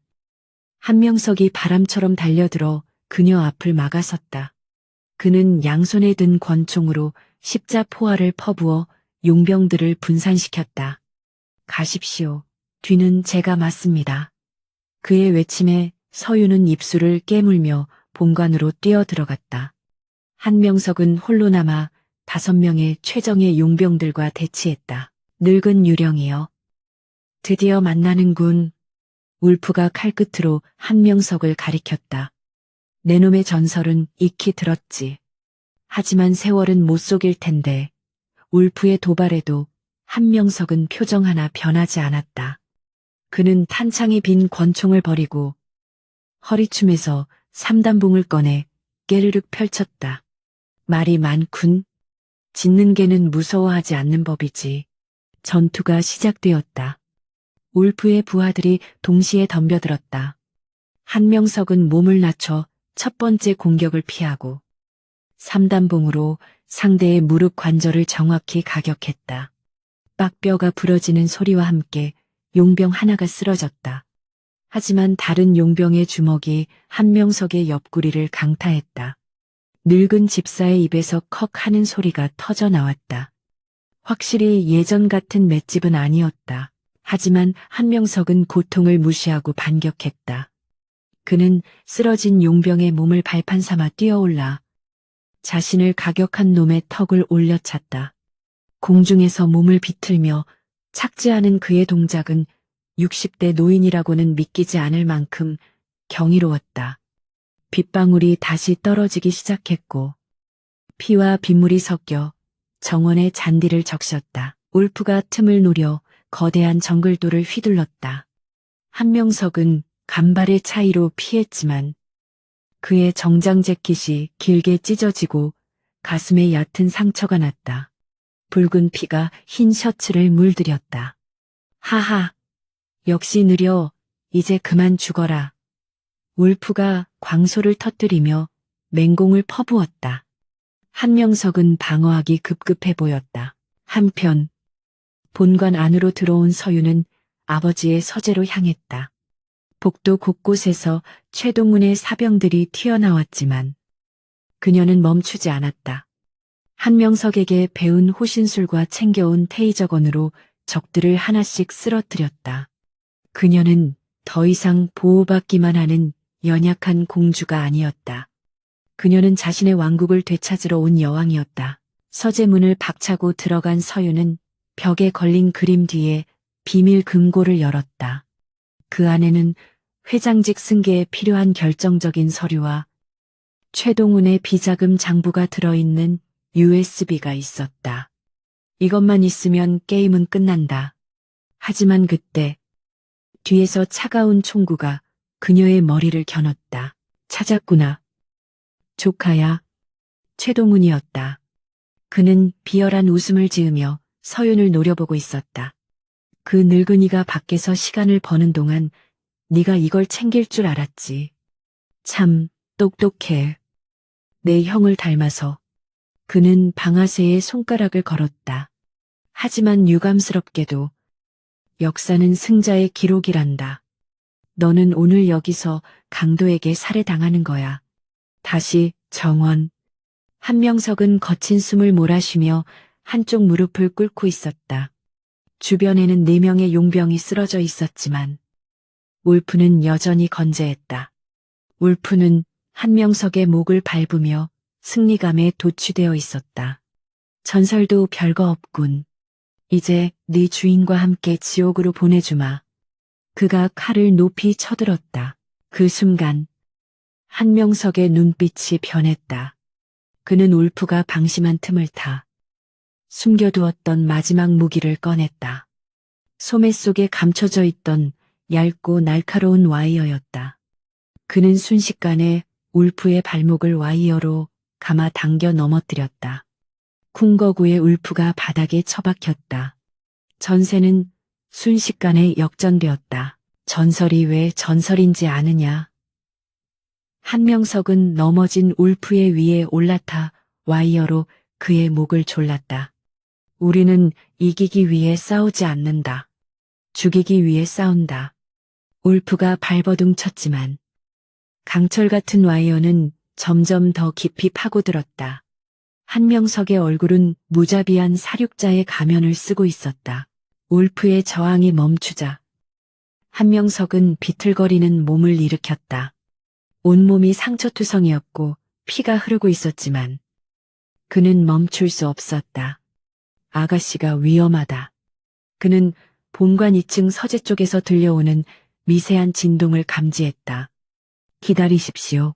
한명석이 바람처럼 달려들어 그녀 앞을 막아섰다. 그는 양손에 든 권총으로 십자포화를 퍼부어 용병들을 분산시켰다. 가십시오. 뒤는 제가 맞습니다. 그의 외침에 서윤은 입술을 깨물며 본관으로 뛰어들어갔다. 한명석은 홀로 남아 5명의 최정예 용병들과 대치했다. 늙은 유령이여. 드디어 만나는군. 울프가 칼끝으로 한명석을 가리켰다. 내 놈의 전설은 익히 들었지. 하지만 세월은 못 속일 텐데 울프의 도발에도 한명석은 표정 하나 변하지 않았다. 그는 탄창이 빈 권총을 버리고 허리춤에서 3단봉을 꺼내 깨르륵 펼쳤다. 말이 많군. 짖는 개는 무서워하지 않는 법이지. 전투가 시작되었다. 울프의 부하들이 동시에 덤벼들었다. 한명석은 몸을 낮춰 첫 번째 공격을 피하고 3단봉으로 상대의 무릎 관절을 정확히 가격했다. 빡뼈가 부러지는 소리와 함께 용병 하나가 쓰러졌다. 하지만 다른 용병의 주먹이 한명석의 옆구리를 강타했다. 늙은 집사의 입에서 컥 하는 소리가 터져 나왔다. 확실히 예전 같은 맷집은 아니었다. 하지만 한명석은 고통을 무시하고 반격했다. 그는 쓰러진 용병의 몸을 발판 삼아 뛰어올라 자신을 가격한 놈의 턱을 올려찼다. 공중에서 몸을 비틀며 착지하는 그의 동작은 60대 노인이라고는 믿기지 않을 만큼 경이로웠다. 빗방울이 다시 떨어지기 시작했고 피와 빗물이 섞여 정원의 잔디를 적셨다. 울프가 틈을 노려 거대한 정글도를 휘둘렀다. 한명석은 간발의 차이로 피했지만 그의 정장 재킷이 길게 찢어지고 가슴에 얕은 상처가 났다. 붉은 피가 흰 셔츠를 물들였다. 하하, 역시 느려. 이제 그만 죽어라. 울프가 광소를 터뜨리며 맹공을 퍼부었다. 한명석은 방어하기 급급해 보였다. 한편 본관 안으로 들어온 서윤은 아버지의 서재로 향했다. 복도 곳곳에서 최동훈의 사병들이 튀어나왔지만 그녀는 멈추지 않았다. 한명석에게 배운 호신술과 챙겨온 테이저건으로 적들을 하나씩 쓰러뜨렸다. 그녀는 더 이상 보호받기만 하는 연약한 공주가 아니었다. 그녀는 자신의 왕국을 되찾으러 온 여왕이었다. 서재문을 박차고 들어간 서윤은 벽에 걸린 그림 뒤에 비밀 금고를 열었다. 그 안에는 회장직 승계에 필요한 결정적인 서류와 최동훈의 비자금 장부가 들어있는 USB가 있었다. 이것만 있으면 게임은 끝난다. 하지만 그때 뒤에서 차가운 총구가 그녀의 머리를 겨눴다. 찾았구나. 조카야. 최동훈이었다. 그는 비열한 웃음을 지으며 서윤을 노려보고 있었다. 그 늙은이가 밖에서 시간을 버는 동안 네가 이걸 챙길 줄 알았지. 참 똑똑해. 내 형을 닮아서. 그는 방아쇠에 손가락을 걸었다. 하지만 유감스럽게도 역사는 승자의 기록이란다. 너는 오늘 여기서 강도에게 살해당하는 거야. 다시 정원. 한명석은 거친 숨을 몰아쉬며 한쪽 무릎을 꿇고 있었다. 주변에는 4명의 용병이 쓰러져 있었지만 울프는 여전히 건재했다. 울프는 한명석의 목을 밟으며 승리감에 도취되어 있었다. 전설도 별거 없군. 이제 네 주인과 함께 지옥으로 보내주마. 그가 칼을 높이 쳐들었다. 그 순간 한명석의 눈빛이 변했다. 그는 울프가 방심한 틈을 타 숨겨두었던 마지막 무기를 꺼냈다. 소매 속에 감춰져 있던 얇고 날카로운 와이어였다. 그는 순식간에 울프의 발목을 와이어로 감아 당겨 넘어뜨렸다. 쿵거구의 울프가 바닥에 처박혔다. 전세는 순식간에 역전되었다. 전설이 왜 전설인지 아느냐? 한명석은 넘어진 울프의 위에 올라타 와이어로 그의 목을 졸랐다. 우리는 이기기 위해 싸우지 않는다. 죽이기 위해 싸운다. 울프가 발버둥 쳤지만 강철 같은 와이어는 점점 더 깊이 파고들었다. 한명석의 얼굴은 무자비한 사륙자의 가면을 쓰고 있었다. 울프의 저항이 멈추자 한명석은 비틀거리는 몸을 일으켰다. 온몸이 상처투성이었고 피가 흐르고 있었지만 그는 멈출 수 없었다. 아가씨가 위험하다. 그는 본관 2층 서재 쪽에서 들려오는 미세한 진동을 감지했다. 기다리십시오.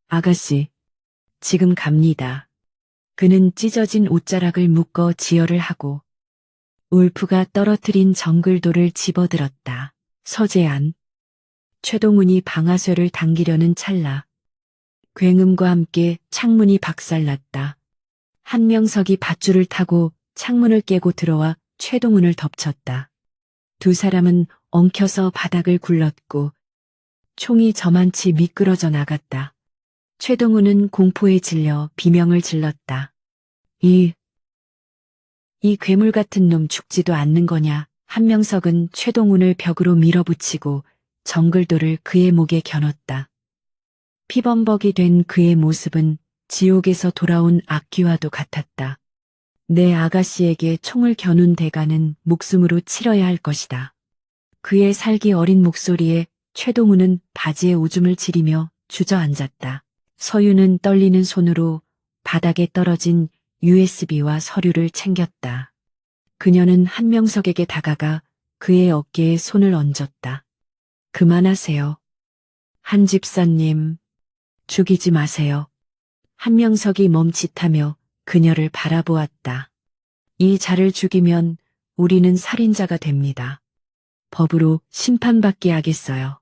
아가씨, 지금 갑니다. 그는 찢어진 옷자락을 묶어 지혈을 하고 울프가 떨어뜨린 정글돌을 집어들었다. 서재 안. 최동훈이 방아쇠를 당기려는 찰나 굉음과 함께 창문이 박살났다. 한명석이 밧줄을 타고 창문을 깨고 들어와 최동훈을 덮쳤다. 두 사람은 엉켜서 바닥을 굴렀고 총이 저만치 미끄러져 나갔다. 최동훈은 공포에 질려 비명을 질렀다. 이 괴물 같은 놈 죽지도 않는 거냐. 한명석은 최동훈을 벽으로 밀어붙이고 정글돌을 그의 목에 겨눴다. 피범벅이 된 그의 모습은 지옥에서 돌아온 악귀와도 같았다. 내 아가씨에게 총을 겨눈 대가는 목숨으로 치러야 할 것이다. 그의 살기 어린 목소리에 최동훈은 바지에 오줌을 지리며 주저앉았다. 서윤은 떨리는 손으로 바닥에 떨어진 USB와 서류를 챙겼다. 그녀는 한명석에게 다가가 그의 어깨에 손을 얹었다. 그만하세요. 한 집사님, 죽이지 마세요. 한명석이 멈칫하며 그녀를 바라보았다. 이 자를 죽이면 우리는 살인자가 됩니다. 법으로 심판받게 하겠어요.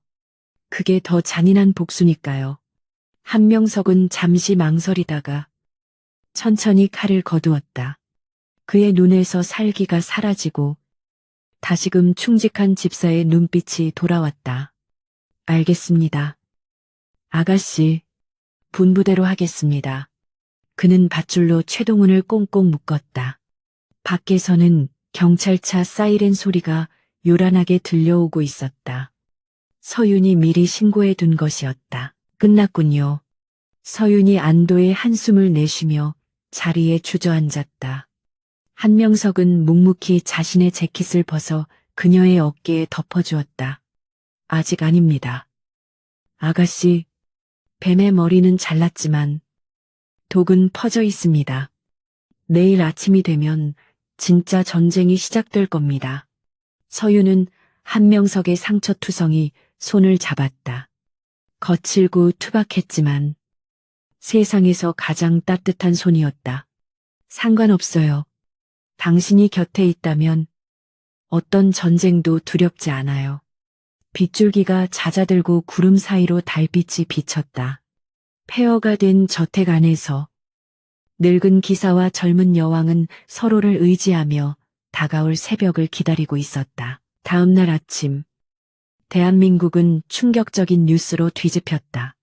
그게 더 잔인한 복수니까요. 한명석은 잠시 망설이다가 천천히 칼을 거두었다. 그의 눈에서 살기가 사라지고 다시금 충직한 집사의 눈빛이 돌아왔다. 알겠습니다. 아가씨, 분부대로 하겠습니다. 그는 밧줄로 최동훈을 꽁꽁 묶었다. 밖에서는 경찰차 사이렌 소리가 요란하게 들려오고 있었다. 서윤이 미리 신고해 둔 것이었다. 끝났군요. 서윤이 안도의 한숨을 내쉬며 자리에 주저앉았다. 한명석은 묵묵히 자신의 재킷을 벗어 그녀의 어깨에 덮어주었다. 아직 아닙니다. 아가씨, 뱀의 머리는 잘랐지만 독은 퍼져 있습니다. 내일 아침이 되면 진짜 전쟁이 시작될 겁니다. 서윤은 한명석의 상처투성이 손을 잡았다. 거칠고 투박했지만 세상에서 가장 따뜻한 손이었다. 상관없어요. 당신이 곁에 있다면 어떤 전쟁도 두렵지 않아요. 빗줄기가 잦아들고 구름 사이로 달빛이 비쳤다. 폐허가 된 저택 안에서 늙은 기사와 젊은 여왕은 서로를 의지하며 다가올 새벽을 기다리고 있었다. 다음 날 아침, 대한민국은 충격적인 뉴스로 뒤집혔다.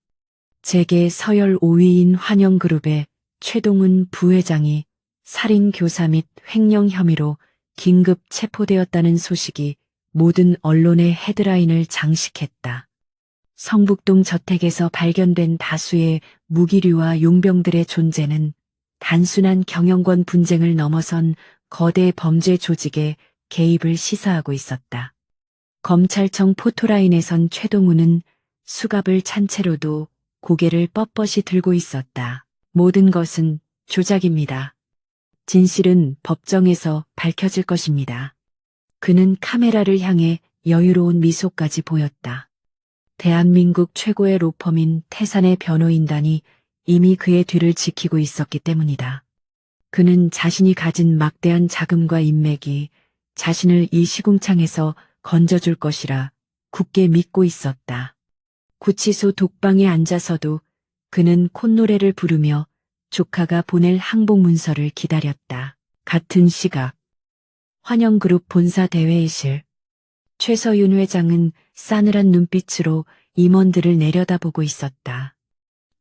재계 서열 5위인 환영그룹의 최동훈 부회장이 살인교사 및 횡령 혐의로 긴급 체포되었다는 소식이 모든 언론의 헤드라인을 장식했다. 성북동 저택에서 발견된 다수의 무기류와 용병들의 존재는 단순한 경영권 분쟁을 넘어선 거대 범죄 조직의 개입을 시사하고 있었다. 검찰청 포토라인에선 최동훈은 수갑을 찬 채로도 고개를 뻣뻣이 들고 있었다. 모든 것은 조작입니다. 진실은 법정에서 밝혀질 것입니다. 그는 카메라를 향해 여유로운 미소까지 보였다. 대한민국 최고의 로펌인 태산의 변호인단이 이미 그의 뒤를 지키고 있었기 때문이다. 그는 자신이 가진 막대한 자금과 인맥이 자신을 이 시궁창에서 건져줄 것이라 굳게 믿고 있었다. 구치소 독방에 앉아서도 그는 콧노래를 부르며 조카가 보낼 항복 문서를 기다렸다. 같은 시각 환영그룹 본사 대회의실. 최서윤 회장은 싸늘한 눈빛으로 임원들을 내려다보고 있었다.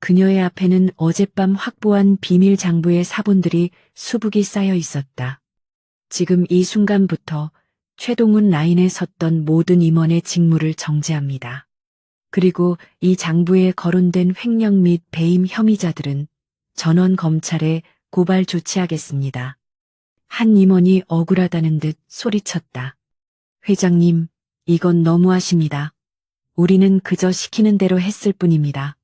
그녀의 앞에는 어젯밤 확보한 비밀 장부의 사본들이 수북이 쌓여 있었다. 지금 이 순간부터 최동훈 라인에 섰던 모든 임원의 직무를 정지합니다. 그리고 이 장부에 거론된 횡령 및 배임 혐의자들은 전원 검찰에 고발 조치하겠습니다. 한 임원이 억울하다는 듯 소리쳤다. 회장님, 이건 너무하십니다. 우리는 그저 시키는 대로 했을 뿐입니다.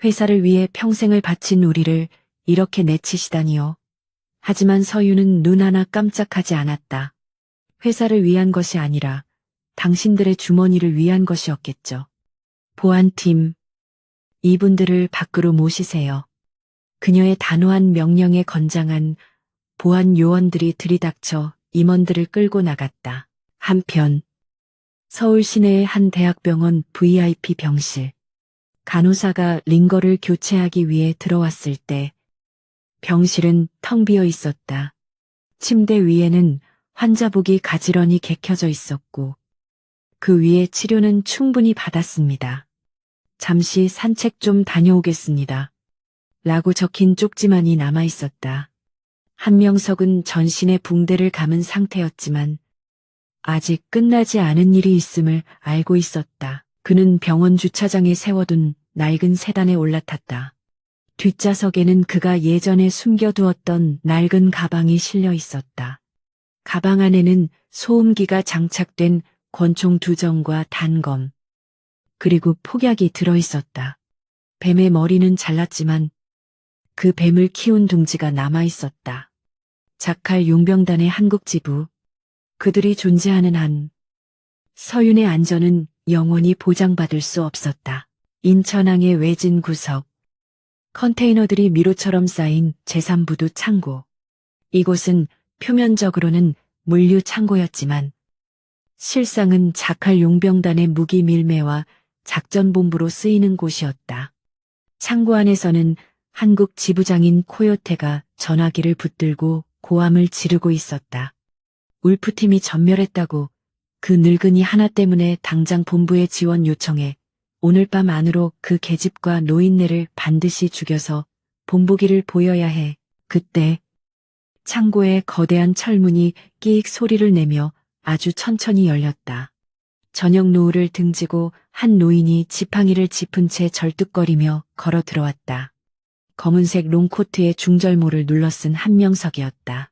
회사를 위해 평생을 바친 우리를 이렇게 내치시다니요. 하지만 서윤은 눈 하나 깜짝하지 않았다. 회사를 위한 것이 아니라 당신들의 주머니를 위한 것이었겠죠. 보안팀, 이분들을 밖으로 모시세요. 그녀의 단호한 명령에 건장한 보안 요원들이 들이닥쳐 임원들을 끌고 나갔다. 한편 서울 시내의 한 대학병원 VIP 병실. 간호사가 링거를 교체하기 위해 들어왔을 때 병실은 텅 비어 있었다. 침대 위에는 환자복이 가지런히 개켜져 있었고 그 위에 치료는 충분히 받았습니다. 잠시 산책 좀 다녀오겠습니다. 라고 적힌 쪽지만이 남아 있었다. 한명석은 전신에 붕대를 감은 상태였지만 아직 끝나지 않은 일이 있음을 알고 있었다. 그는 병원 주차장에 세워둔 낡은 세단에 올라탔다. 뒷좌석에는 그가 예전에 숨겨두었던 낡은 가방이 실려 있었다. 가방 안에는 소음기가 장착된 권총 2정과 단검, 그리고 폭약이 들어있었다. 뱀의 머리는 잘랐지만 그 뱀을 키운 둥지가 남아있었다. 자칼 용병단의 한국지부, 그들이 존재하는 한 서윤의 안전은 영원히 보장받을 수 없었다. 인천항의 외진 구석, 컨테이너들이 미로처럼 쌓인 제3부두 창고. 이곳은 표면적으로는 물류 창고였지만 실상은 자칼 용병단의 무기 밀매와 작전본부로 쓰이는 곳이었다. 창고 안에서는 한국 지부장인 코요테가 전화기를 붙들고 고함을 지르고 있었다. 울프팀이 전멸했다고 그 늙은이 하나 때문에 당장 본부에 지원 요청해 오늘 밤 안으로 그 계집과 노인네를 반드시 죽여서 본보기를 보여야 해. 그때 창고의 거대한 철문이 끼익 소리를 내며 아주 천천히 열렸다. 저녁 노을을 등지고 한 노인이 지팡이를 짚은 채 절뚝거리며 걸어 들어왔다. 검은색 롱코트에 중절모를 눌러쓴 한명석이었다.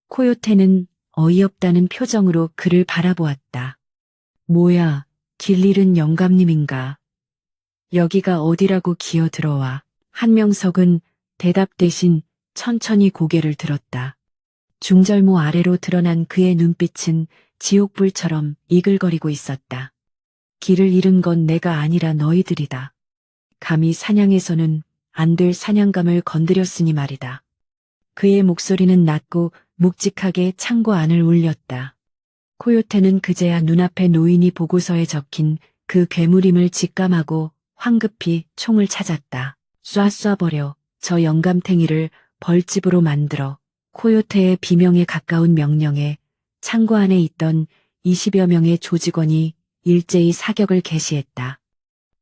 코요테는 어이없다는 표정으로 그를 바라보았다. 뭐야, 길 잃은 영감님인가? 여기가 어디라고 기어 들어와. 한명석은 대답 대신 천천히 고개를 들었다. 중절모 아래로 드러난 그의 눈빛은 지옥불처럼 이글거리고 있었다. 길을 잃은 건 내가 아니라 너희들이다. 감히 사냥에서는 안 될 사냥감을 건드렸으니 말이다. 그의 목소리는 낮고 묵직하게 창고 안을 울렸다. 코요테는 그제야 눈앞에 노인이 보고서에 적힌 그 괴물임을 직감하고 황급히 총을 찾았다. 쏴버려 저 영감탱이를 벌집으로 만들어. 코요테의 비명에 가까운 명령에 창고 안에 있던 20여 명의 조직원이 일제히 사격을 개시했다.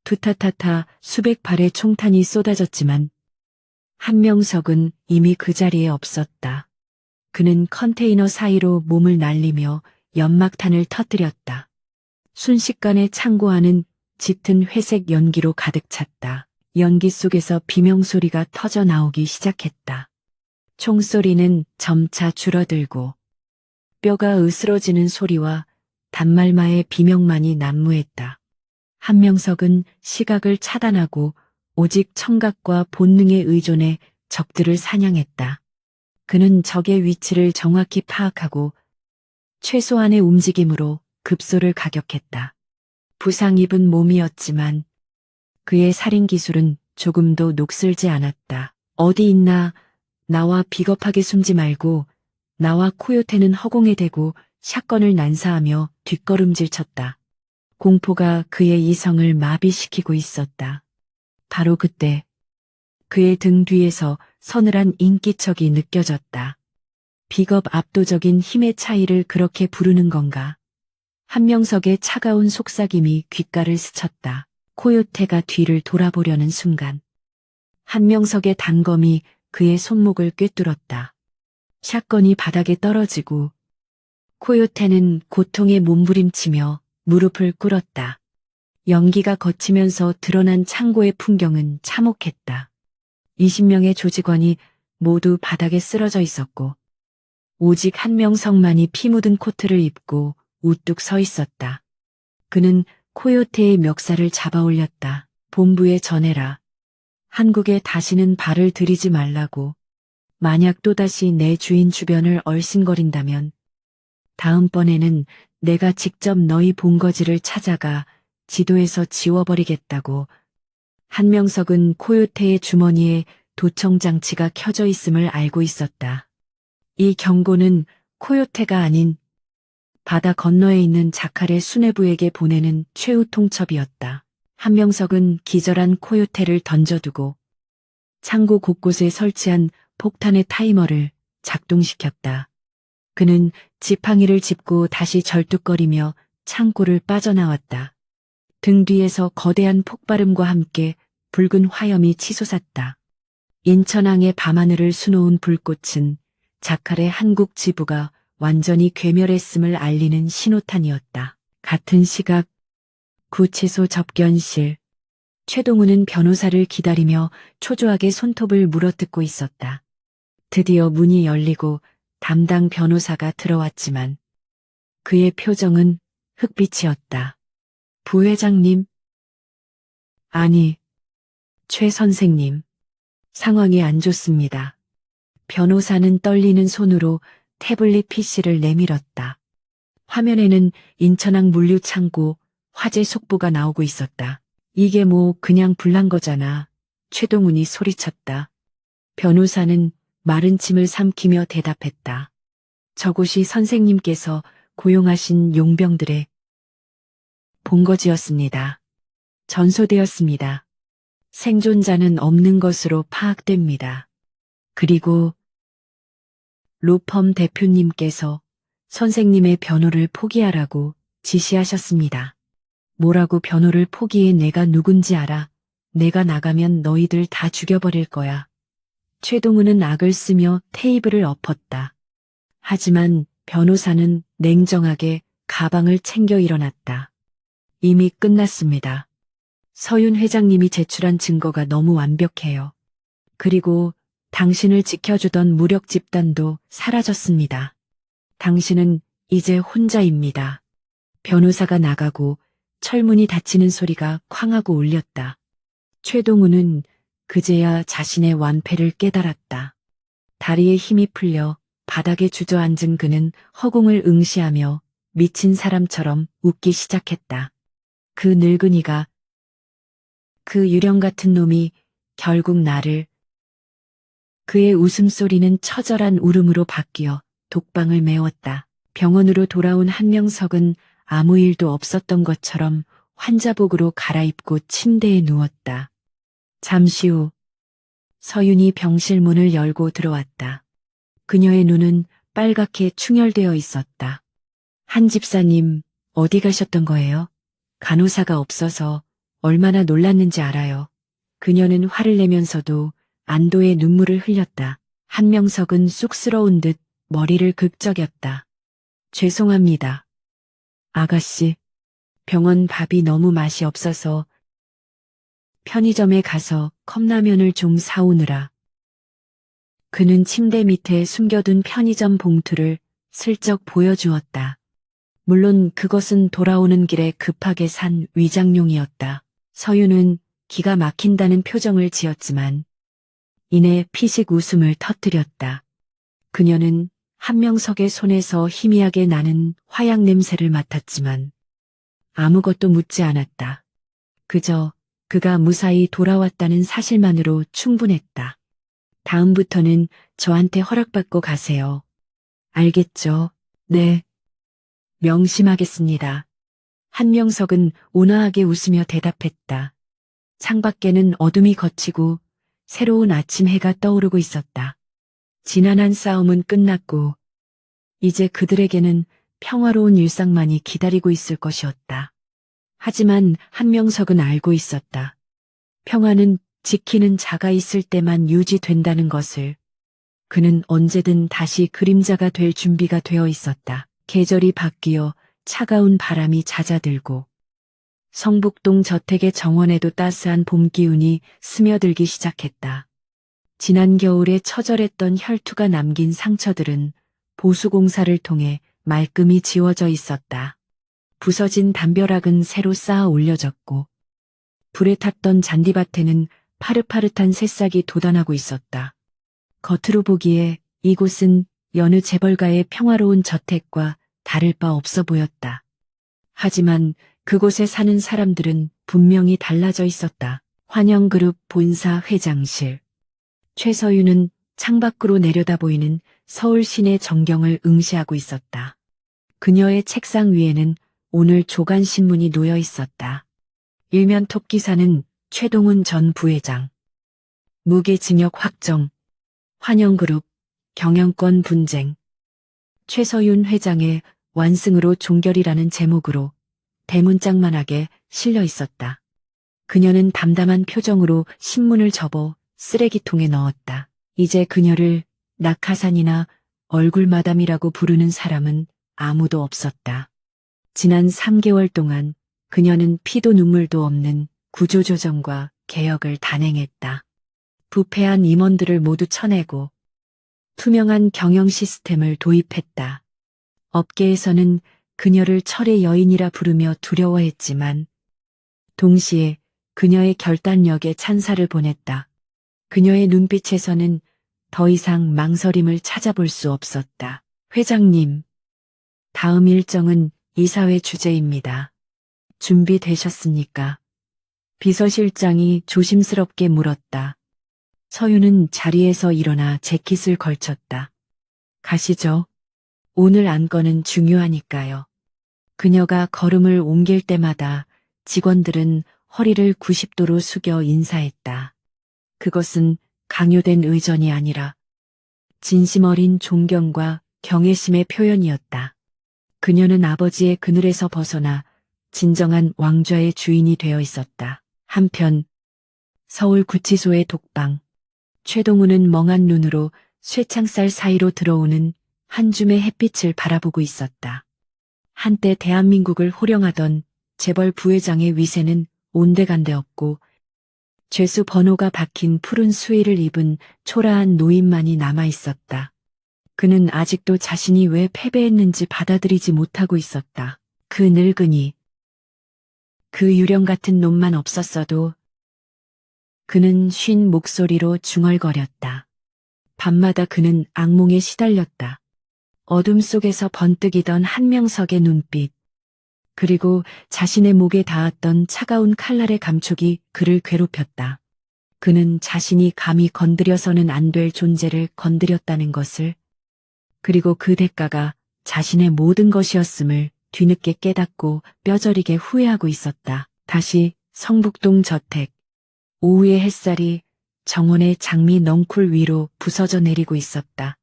투타타타 수백 발의 총탄이 쏟아졌지만 한명석은 이미 그 자리에 없었다. 그는 컨테이너 사이로 몸을 날리며 연막탄을 터뜨렸다. 순식간에 창고 안은 짙은 회색 연기로 가득 찼다. 연기 속에서 비명소리가 터져 나오기 시작했다. 총소리는 점차 줄어들고 뼈가 으스러지는 소리와 단말마의 비명만이 난무했다. 한명석은 시각을 차단하고 오직 청각과 본능에 의존해 적들을 사냥했다. 그는 적의 위치를 정확히 파악하고 최소한의 움직임으로 급소를 가격했다. 부상 입은 몸이었지만 그의 살인 기술은 조금도 녹슬지 않았다. 어디 있나? 나와 비겁하게 숨지 말고. 나와 코요테는 허공에 대고 샷건을 난사하며 뒷걸음질 쳤다. 공포가 그의 이성을 마비시키고 있었다. 바로 그때 그의 등 뒤에서 서늘한 인기척이 느껴졌다. 비겁 압도적인 힘의 차이를 그렇게 부르는 건가? 한명석의 차가운 속삭임이 귓가를 스쳤다. 코요테가 뒤를 돌아보려는 순간 한명석의 단검이 그의 손목을 꿰뚫었다. 샷건이 바닥에 떨어지고 코요테는 고통에 몸부림치며 무릎을 꿇었다. 연기가 거치면서 드러난 창고의 풍경은 참혹했다. 20명의 조직원이 모두 바닥에 쓰러져 있었고 오직 한명석만이 피 묻은 코트를 입고 우뚝 서 있었다. 그는 코요테의 멱살을 잡아 올렸다. 본부에 전해라. 한국에 다시는 발을 들이지 말라고. 만약 또다시 내 주인 주변을 얼씬거린다면 다음번에는 내가 직접 너희 본거지를 찾아가 지도에서 지워버리겠다고. 한명석은 코요테의 주머니에 도청장치가 켜져 있음을 알고 있었다. 이 경고는 코요테가 아닌 바다 건너에 있는 자칼의 수뇌부에게 보내는 최후 통첩이었다. 한명석은 기절한 코요테를 던져두고 창고 곳곳에 설치한 폭탄의 타이머를 작동시켰다. 그는 지팡이를 짚고 다시 절뚝거리며 창고를 빠져나왔다. 등 뒤에서 거대한 폭발음과 함께 붉은 화염이 치솟았다. 인천항의 밤하늘을 수놓은 불꽃은 자칼의 한국 지부가 완전히 괴멸했음을 알리는 신호탄이었다. 같은 시각 구치소 접견실. 최동우는 변호사를 기다리며 초조하게 손톱을 물어뜯고 있었다. 드디어 문이 열리고 담당 변호사가 들어왔지만 그의 표정은 흑빛이었다. 부회장님? 아니, 최 선생님. 상황이 안 좋습니다. 변호사는 떨리는 손으로 태블릿 PC를 내밀었다. 화면에는 인천항 물류창고 화재 속보가 나오고 있었다. 이게 뭐 그냥 불난 거잖아. 최동훈이 소리쳤다. 변호사는 마른 침을 삼키며 대답했다. 저곳이 선생님께서 고용하신 용병들의 본거지였습니다. 전소되었습니다. 생존자는 없는 것으로 파악됩니다. 그리고 로펌 대표님께서 선생님의 변호를 포기하라고 지시하셨습니다. 뭐라고 변호를 포기해? 내가 누군지 알아. 내가 나가면 너희들 다 죽여버릴 거야. 최동우는 악을 쓰며 테이블을 엎었다. 하지만 변호사는 냉정하게 가방을 챙겨 일어났다. 이미 끝났습니다. 서윤 회장님이 제출한 증거가 너무 완벽해요. 그리고 당신을 지켜주던 무력 집단도 사라졌습니다. 당신은 이제 혼자입니다. 변호사가 나가고 철문이 닫히는 소리가 쾅 하고 울렸다. 최동우는 그제야 자신의 완패를 깨달았다. 다리에 힘이 풀려 바닥에 주저앉은 그는 허공을 응시하며 미친 사람처럼 웃기 시작했다. 그 늙은이가, 그 유령 같은 놈이 결국 나를. 그의 웃음소리는 처절한 울음으로 바뀌어 독방을 메웠다. 병원으로 돌아온 한명석은 아무 일도 없었던 것처럼 환자복으로 갈아입고 침대에 누웠다. 잠시 후 서윤이 병실 문을 열고 들어왔다. 그녀의 눈은 빨갛게 충혈되어 있었다. 한 집사님, 어디 가셨던 거예요? 간호사가 없어서 얼마나 놀랐는지 알아요. 그녀는 화를 내면서도 안도의 눈물을 흘렸다. 한명석은 쑥스러운 듯 머리를 긁적였다. 죄송합니다. 아가씨, 병원 밥이 너무 맛이 없어서 편의점에 가서 컵라면을 좀 사오느라. 그는 침대 밑에 숨겨둔 편의점 봉투를 슬쩍 보여주었다. 물론 그것은 돌아오는 길에 급하게 산 위장용이었다. 서윤은 기가 막힌다는 표정을 지었지만 이내 피식 웃음을 터뜨렸다. 그녀는 한명석의 손에서 희미하게 나는 화약 냄새를 맡았지만 아무것도 묻지 않았다. 그저 그가 무사히 돌아왔다는 사실만으로 충분했다. 다음부터는 저한테 허락받고 가세요. 알겠죠? 네. 명심하겠습니다. 한명석은 온화하게 웃으며 대답했다. 창밖에는 어둠이 걷히고 새로운 아침 해가 떠오르고 있었다. 지난한 싸움은 끝났고 이제 그들에게는 평화로운 일상만이 기다리고 있을 것이었다. 하지만 한명석은 알고 있었다. 평화는 지키는 자가 있을 때만 유지된다는 것을. 그는 언제든 다시 그림자가 될 준비가 되어 있었다. 계절이 바뀌어 차가운 바람이 잦아들고 성북동 저택의 정원에도 따스한 봄 기운이 스며들기 시작했다. 지난 겨울에 처절했던 혈투가 남긴 상처들은 보수공사를 통해 말끔히 지워져 있었다. 부서진 담벼락은 새로 쌓아 올려졌고 불에 탔던 잔디밭에는 파릇파릇한 새싹이 돋아나고 있었다. 겉으로 보기에 이곳은 여느 재벌가의 평화로운 저택과 다를 바 없어 보였다. 하지만 그곳에 사는 사람들은 분명히 달라져 있었다. 환영그룹 본사 회장실. 최서윤은 창밖으로 내려다 보이는 서울 시내 전경을 응시하고 있었다. 그녀의 책상 위에는 오늘 조간신문이 놓여 있었다. 일면 톱기사는 최동훈 전 부회장. 무기징역 확정. 환영그룹 경영권 분쟁. 최서윤 회장의 완승으로 종결이라는 제목으로 대문짝만하게 실려 있었다. 그녀는 담담한 표정으로 신문을 접어 쓰레기통에 넣었다. 이제 그녀를 낙하산이나 얼굴마담이라고 부르는 사람은 아무도 없었다. 지난 3개월 동안 그녀는 피도 눈물도 없는 구조조정과 개혁을 단행했다. 부패한 임원들을 모두 쳐내고 투명한 경영 시스템을 도입했다. 업계에서는 그녀를 철의 여인이라 부르며 두려워했지만 동시에 그녀의 결단력에 찬사를 보냈다. 그녀의 눈빛에서는 더 이상 망설임을 찾아볼 수 없었다. 회장님, 다음 일정은 이사회 주재입니다. 준비되셨습니까? 비서실장이 조심스럽게 물었다. 서윤은 자리에서 일어나 재킷을 걸쳤다. 가시죠. 오늘 안건은 중요하니까요. 그녀가 걸음을 옮길 때마다 직원들은 허리를 90도로 숙여 인사했다. 그것은 강요된 의전이 아니라 진심 어린 존경과 경외심의 표현이었다. 그녀는 아버지의 그늘에서 벗어나 진정한 왕좌의 주인이 되어 있었다. 한편 서울 구치소의 독방. 최동우는 멍한 눈으로 쇠창살 사이로 들어오는 한 줌의 햇빛을 바라보고 있었다. 한때 대한민국을 호령하던 재벌 부회장의 위세는 온데간데 없고 죄수 번호가 박힌 푸른 수의를 입은 초라한 노인만이 남아 있었다. 그는 아직도 자신이 왜 패배했는지 받아들이지 못하고 있었다. 그 늙은이, 그 유령 같은 놈만 없었어도 그는 쉰 목소리로 중얼거렸다. 밤마다 그는 악몽에 시달렸다. 어둠 속에서 번뜩이던 한명석의 눈빛, 그리고 자신의 목에 닿았던 차가운 칼날의 감촉이 그를 괴롭혔다. 그는 자신이 감히 건드려서는 안 될 존재를 건드렸다는 것을, 그리고 그 대가가 자신의 모든 것이었음을 뒤늦게 깨닫고 뼈저리게 후회하고 있었다. 다시 성북동 저택. 오후의 햇살이 정원의 장미 넝쿨 위로 부서져 내리고 있었다.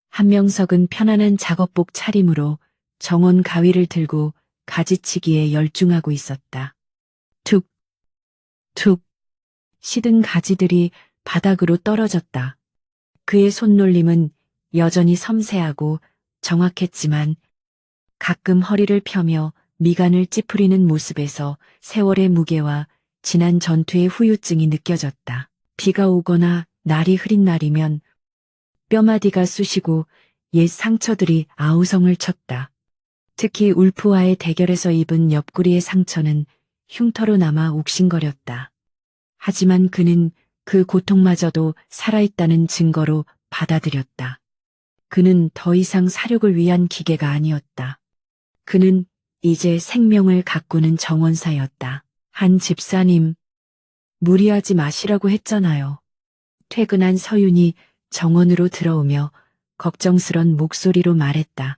한명석은 편안한 작업복 차림으로 정원 가위를 들고 가지치기에 열중하고 있었다. 툭, 툭, 시든 가지들이 바닥으로 떨어졌다. 그의 손놀림은 여전히 섬세하고 정확했지만 가끔 허리를 펴며 미간을 찌푸리는 모습에서 세월의 무게와 지난 전투의 후유증이 느껴졌다. 비가 오거나 날이 흐린 날이면 뼈마디가 쑤시고 옛 상처들이 아우성을 쳤다. 특히 울프와의 대결에서 입은 옆구리의 상처는 흉터로 남아 욱신거렸다. 하지만 그는 그 고통마저도 살아있다는 증거로 받아들였다. 그는 더 이상 사륙을 위한 기계가 아니었다. 그는 이제 생명을 가꾸는 정원사였다. 한 집사님, 무리하지 마시라고 했잖아요. 퇴근한 서윤이 정원으로 들어오며 걱정스런 목소리로 말했다.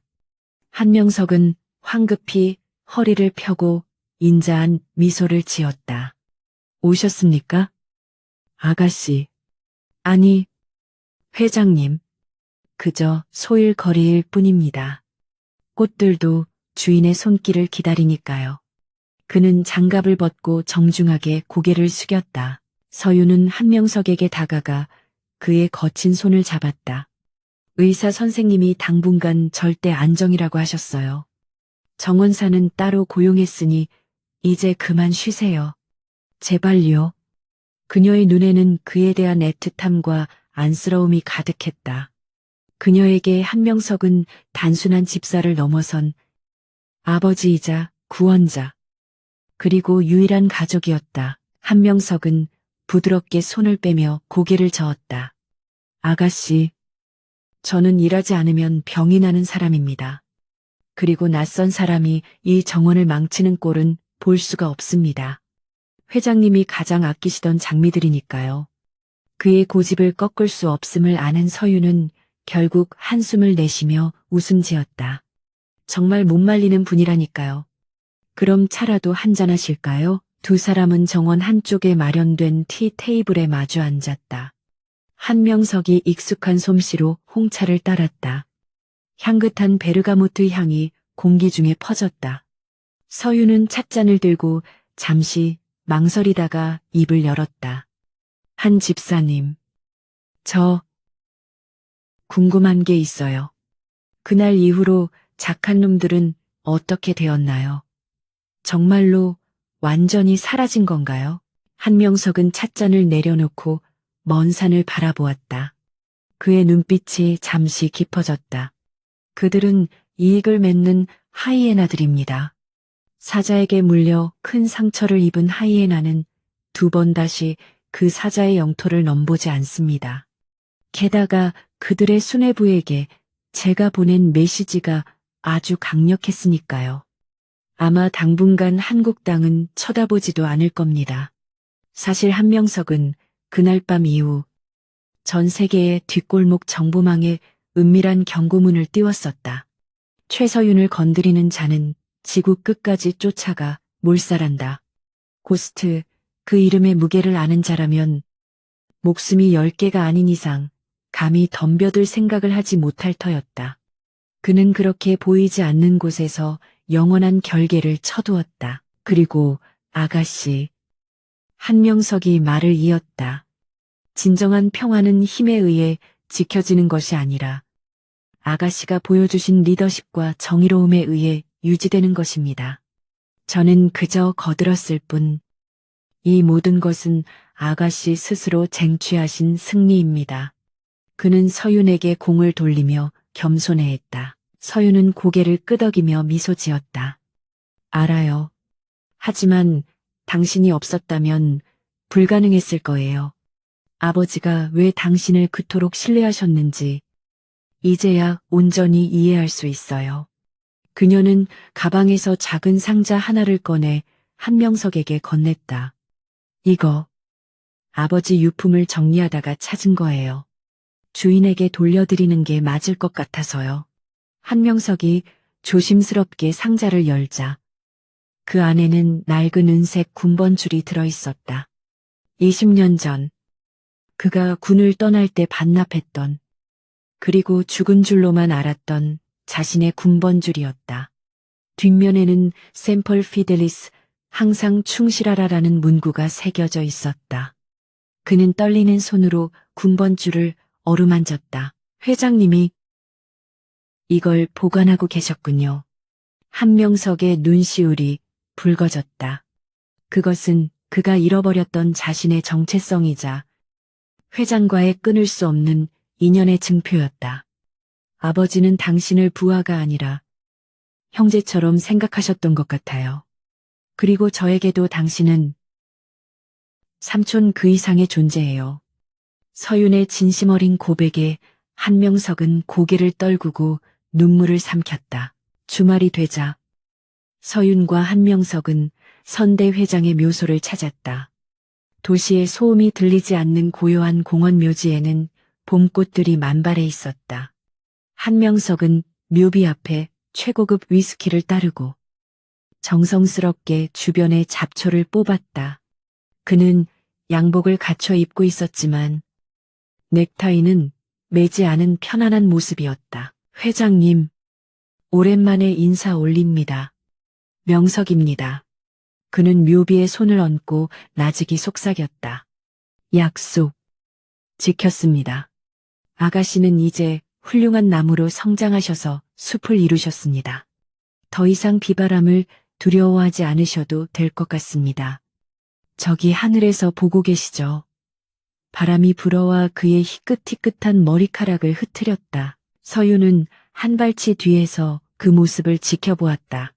한명석은 황급히 허리를 펴고 인자한 미소를 지었다. 오셨습니까? 아가씨. 아니, 회장님. 그저 소일거리일 뿐입니다. 꽃들도 주인의 손길을 기다리니까요. 그는 장갑을 벗고 정중하게 고개를 숙였다. 서윤은 한명석에게 다가가 그의 거친 손을 잡았다. 의사 선생님이 당분간 절대 안정이라고 하셨어요. 정원사는 따로 고용했으니 이제 그만 쉬세요. 제발요. 그녀의 눈에는 그에 대한 애틋함과 안쓰러움이 가득했다. 그녀에게 한명석은 단순한 집사를 넘어선 아버지이자 구원자, 그리고 유일한 가족이었다. 한명석은 부드럽게 손을 빼며 고개를 저었다. 아가씨, 저는 일하지 않으면 병이 나는 사람입니다. 그리고 낯선 사람이 이 정원을 망치는 꼴은 볼 수가 없습니다. 회장님이 가장 아끼시던 장미들이니까요. 그의 고집을 꺾을 수 없음을 아는 서유는 결국 한숨을 내쉬며 웃음 지었다. 정말 못 말리는 분이라니까요. 그럼 차라도 한잔하실까요? 두 사람은 정원 한쪽에 마련된 티 테이블에 마주 앉았다. 한명석이 익숙한 솜씨로 홍차를 따랐다. 향긋한 베르가모트 향이 공기 중에 퍼졌다. 서유는 찻잔을 들고 잠시 망설이다가 입을 열었다. 한 집사님, 저 궁금한 게 있어요. 그날 이후로 작한 놈들은 어떻게 되었나요? 정말로 완전히 사라진 건가요? 한명석은 찻잔을 내려놓고 먼 산을 바라보았다. 그의 눈빛이 잠시 깊어졌다. 그들은 이익을 맺는 하이에나들입니다. 사자에게 물려 큰 상처를 입은 하이에나는 두 번 다시 그 사자의 영토를 넘보지 않습니다. 게다가 그들의 수뇌부에게 제가 보낸 메시지가 아주 강력했으니까요. 아마 당분간 한국 땅은 쳐다보지도 않을 겁니다. 사실 한명석은 그날 밤 이후 전 세계의 뒷골목 정보망에 은밀한 경고문을 띄웠었다. 최서윤을 건드리는 자는 지구 끝까지 쫓아가 몰살한다. 고스트, 그 이름의 무게를 아는 자라면 목숨이 10개가 아닌 이상 감히 덤벼들 생각을 하지 못할 터였다. 그는 그렇게 보이지 않는 곳에서 영원한 결계를 쳐두었다. 그리고 아가씨, 한명석이 말을 이었다. 진정한 평화는 힘에 의해 지켜지는 것이 아니라 아가씨가 보여주신 리더십과 정의로움에 의해 유지되는 것입니다. 저는 그저 거들었을 뿐, 이 모든 것은 아가씨 스스로 쟁취하신 승리입니다. 그는 서윤에게 공을 돌리며 겸손해했다. 서윤은 고개를 끄덕이며 미소 지었다. 알아요. 하지만 당신이 없었다면 불가능했을 거예요. 아버지가 왜 당신을 그토록 신뢰하셨는지 이제야 온전히 이해할 수 있어요. 그녀는 가방에서 작은 상자 하나를 꺼내 한명석에게 건넸다. 이거 아버지 유품을 정리하다가 찾은 거예요. 주인에게 돌려드리는 게 맞을 것 같아서요. 한명석이 조심스럽게 상자를 열자 그 안에는 낡은 은색 군번줄이 들어있었다. 20년 전 그가 군을 떠날 때 반납했던 그리고 죽은 줄로만 알았던 자신의 군번줄이었다. 뒷면에는 샘펄 피델리스 항상 충실하라라는 문구가 새겨져 있었다. 그는 떨리는 손으로 군번줄을 어루만졌다. 회장님이 이걸 보관하고 계셨군요. 한명석의 눈시울이 붉어졌다. 그것은 그가 잃어버렸던 자신의 정체성이자 회장과의 끊을 수 없는 인연의 증표였다. 아버지는 당신을 부하가 아니라 형제처럼 생각하셨던 것 같아요. 그리고 저에게도 당신은 삼촌 그 이상의 존재예요. 서윤의 진심 어린 고백에 한명석은 고개를 떨구고 눈물을 삼켰다. 주말이 되자 서윤과 한명석은 선대 회장의 묘소를 찾았다. 도시의 소음이 들리지 않는 고요한 공원 묘지에는 봄꽃들이 만발해 있었다. 한명석은 묘비 앞에 최고급 위스키를 따르고 정성스럽게 주변의 잡초를 뽑았다. 그는 양복을 갖춰 입고 있었지만 넥타이는 매지 않은 편안한 모습이었다. 회장님, 오랜만에 인사 올립니다. 명석입니다. 그는 묘비의 손을 얹고 나직이 속삭였다. 약속. 지켰습니다. 아가씨는 이제 훌륭한 나무로 성장하셔서 숲을 이루셨습니다. 더 이상 비바람을 두려워하지 않으셔도 될 것 같습니다. 저기 하늘에서 보고 계시죠? 바람이 불어와 그의 희끗희끗한 머리카락을 흐트렸다. 서윤은 한 발치 뒤에서 그 모습을 지켜보았다.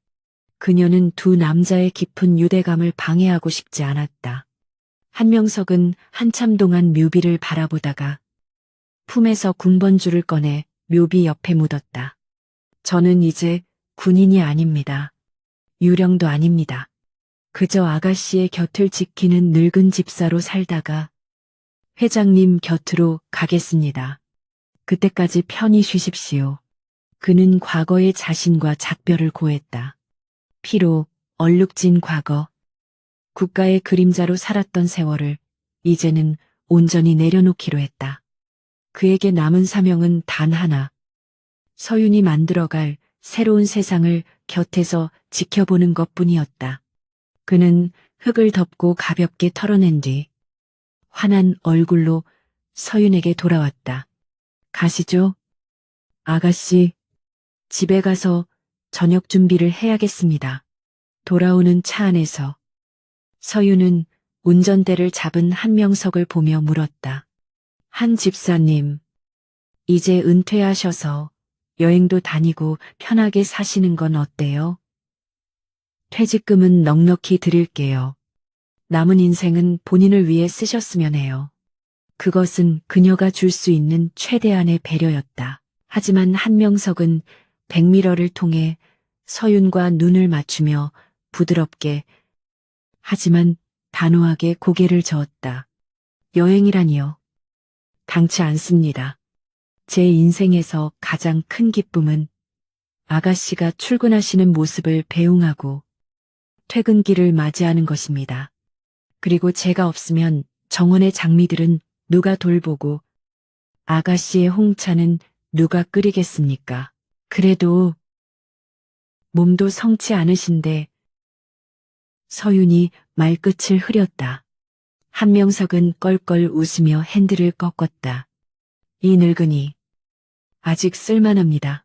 그녀는 두 남자의 깊은 유대감을 방해하고 싶지 않았다. 한명석은 한참 동안 묘비를 바라보다가 품에서 군번줄을 꺼내 묘비 옆에 묻었다. 저는 이제 군인이 아닙니다. 유령도 아닙니다. 그저 아가씨의 곁을 지키는 늙은 집사로 살다가 회장님 곁으로 가겠습니다. 그때까지 편히 쉬십시오. 그는 과거의 자신과 작별을 고했다. 피로 얼룩진 과거, 국가의 그림자로 살았던 세월을 이제는 온전히 내려놓기로 했다. 그에게 남은 사명은 단 하나. 서윤이 만들어갈 새로운 세상을 곁에서 지켜보는 것뿐이었다. 그는 흙을 덮고 가볍게 털어낸 뒤 환한 얼굴로 서윤에게 돌아왔다. 가시죠. 아가씨, 집에 가서 저녁 준비를 해야겠습니다. 돌아오는 차 안에서 서윤은 운전대를 잡은 한명석을 보며 물었다. 한 집사님, 이제 은퇴하셔서 여행도 다니고 편하게 사시는 건 어때요? 퇴직금은 넉넉히 드릴게요. 남은 인생은 본인을 위해 쓰셨으면 해요. 그것은 그녀가 줄 수 있는 최대한의 배려였다. 하지만 한명석은 백미러를 통해 서윤과 눈을 맞추며 부드럽게 하지만 단호하게 고개를 저었다. 여행이라니요. 당치 않습니다. 제 인생에서 가장 큰 기쁨은 아가씨가 출근하시는 모습을 배웅하고 퇴근길을 맞이하는 것입니다. 그리고 제가 없으면 정원의 장미들은 누가 돌보고 아가씨의 홍차는 누가 끓이겠습니까? 그래도 몸도 성치 않으신데 서윤이 말끝을 흐렸다. 한명석은 껄껄 웃으며 핸들을 꺾었다. 이 늙은이 아직 쓸만합니다.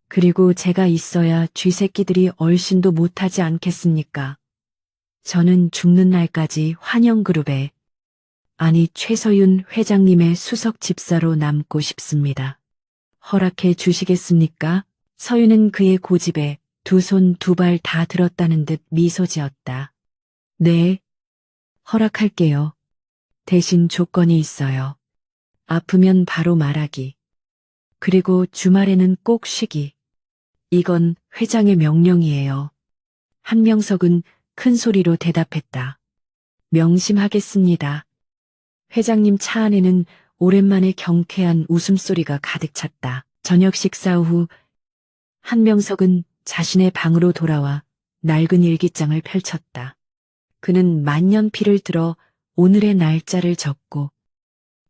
그리고 제가 있어야 쥐새끼들이 얼씬도 못하지 않겠습니까? 저는 죽는 날까지 환영그룹에, 아니 최서윤 회장님의 수석 집사로 남고 싶습니다. 허락해 주시겠습니까? 서윤은 그의 고집에 두 손 두 발 다 들었다는 듯 미소 지었다. 네, 허락할게요. 대신 조건이 있어요. 아프면 바로 말하기. 그리고 주말에는 꼭 쉬기. 이건 회장의 명령이에요. 한명석은 큰 소리로 대답했다. 명심하겠습니다. 회장님 차 안에는 오랜만에 경쾌한 웃음소리가 가득 찼다. 저녁 식사 후 한명석은 자신의 방으로 돌아와 낡은 일기장을 펼쳤다. 그는 만년필을 들어 오늘의 날짜를 적고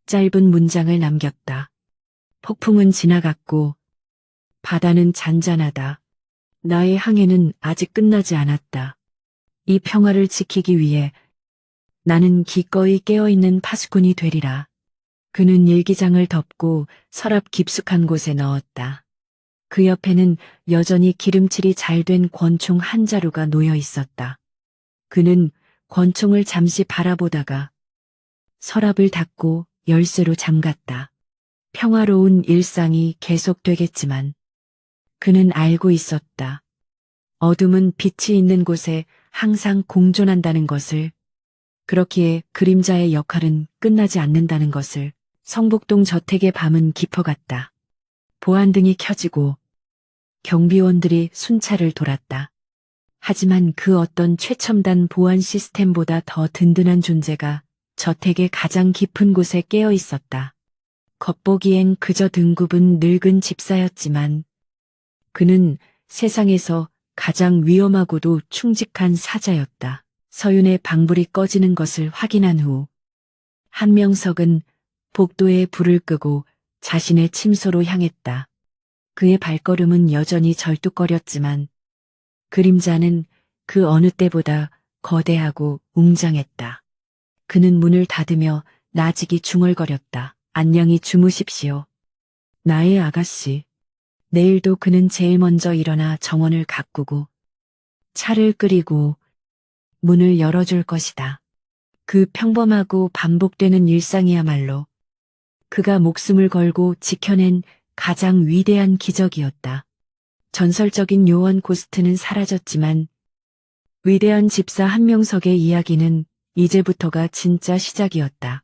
짧은 문장을 남겼다. 폭풍은 지나갔고 바다는 잔잔하다. 나의 항해는 아직 끝나지 않았다. 이 평화를 지키기 위해 나는 기꺼이 깨어있는 파수꾼이 되리라. 그는 일기장을 덮고 서랍 깊숙한 곳에 넣었다. 그 옆에는 여전히 기름칠이 잘 된 권총 한 자루가 놓여 있었다. 그는 권총을 잠시 바라보다가 서랍을 닫고 열쇠로 잠갔다. 평화로운 일상이 계속되겠지만 그는 알고 있었다. 어둠은 빛이 있는 곳에 항상 공존한다는 것을, 그렇기에 그림자의 역할은 끝나지 않는다는 것을. 성북동 저택의 밤은 깊어갔다. 보안등이 켜지고 경비원들이 순찰을 돌았다. 하지만 그 어떤 최첨단 보안 시스템보다 더 든든한 존재가 저택의 가장 깊은 곳에 깨어 있었다. 겉보기엔 그저 등급은 늙은 집사였지만 그는 세상에서 가장 위험하고도 충직한 사자였다. 서윤의 방불이 꺼지는 것을 확인한 후 한명석은 복도에 불을 끄고 자신의 침소로 향했다. 그의 발걸음은 여전히 절뚝거렸지만 그림자는 그 어느 때보다 거대하고 웅장했다. 그는 문을 닫으며 나직이 중얼거렸다. 안녕히 주무십시오. 나의 아가씨. 내일도 그는 제일 먼저 일어나 정원을 가꾸고 차를 끓이고 문을 열어줄 것이다. 그 평범하고 반복되는 일상이야말로 그가 목숨을 걸고 지켜낸 가장 위대한 기적이었다. 전설적인 요원 고스트는 사라졌지만 위대한 집사 한명석의 이야기는 이제부터가 진짜 시작이었다.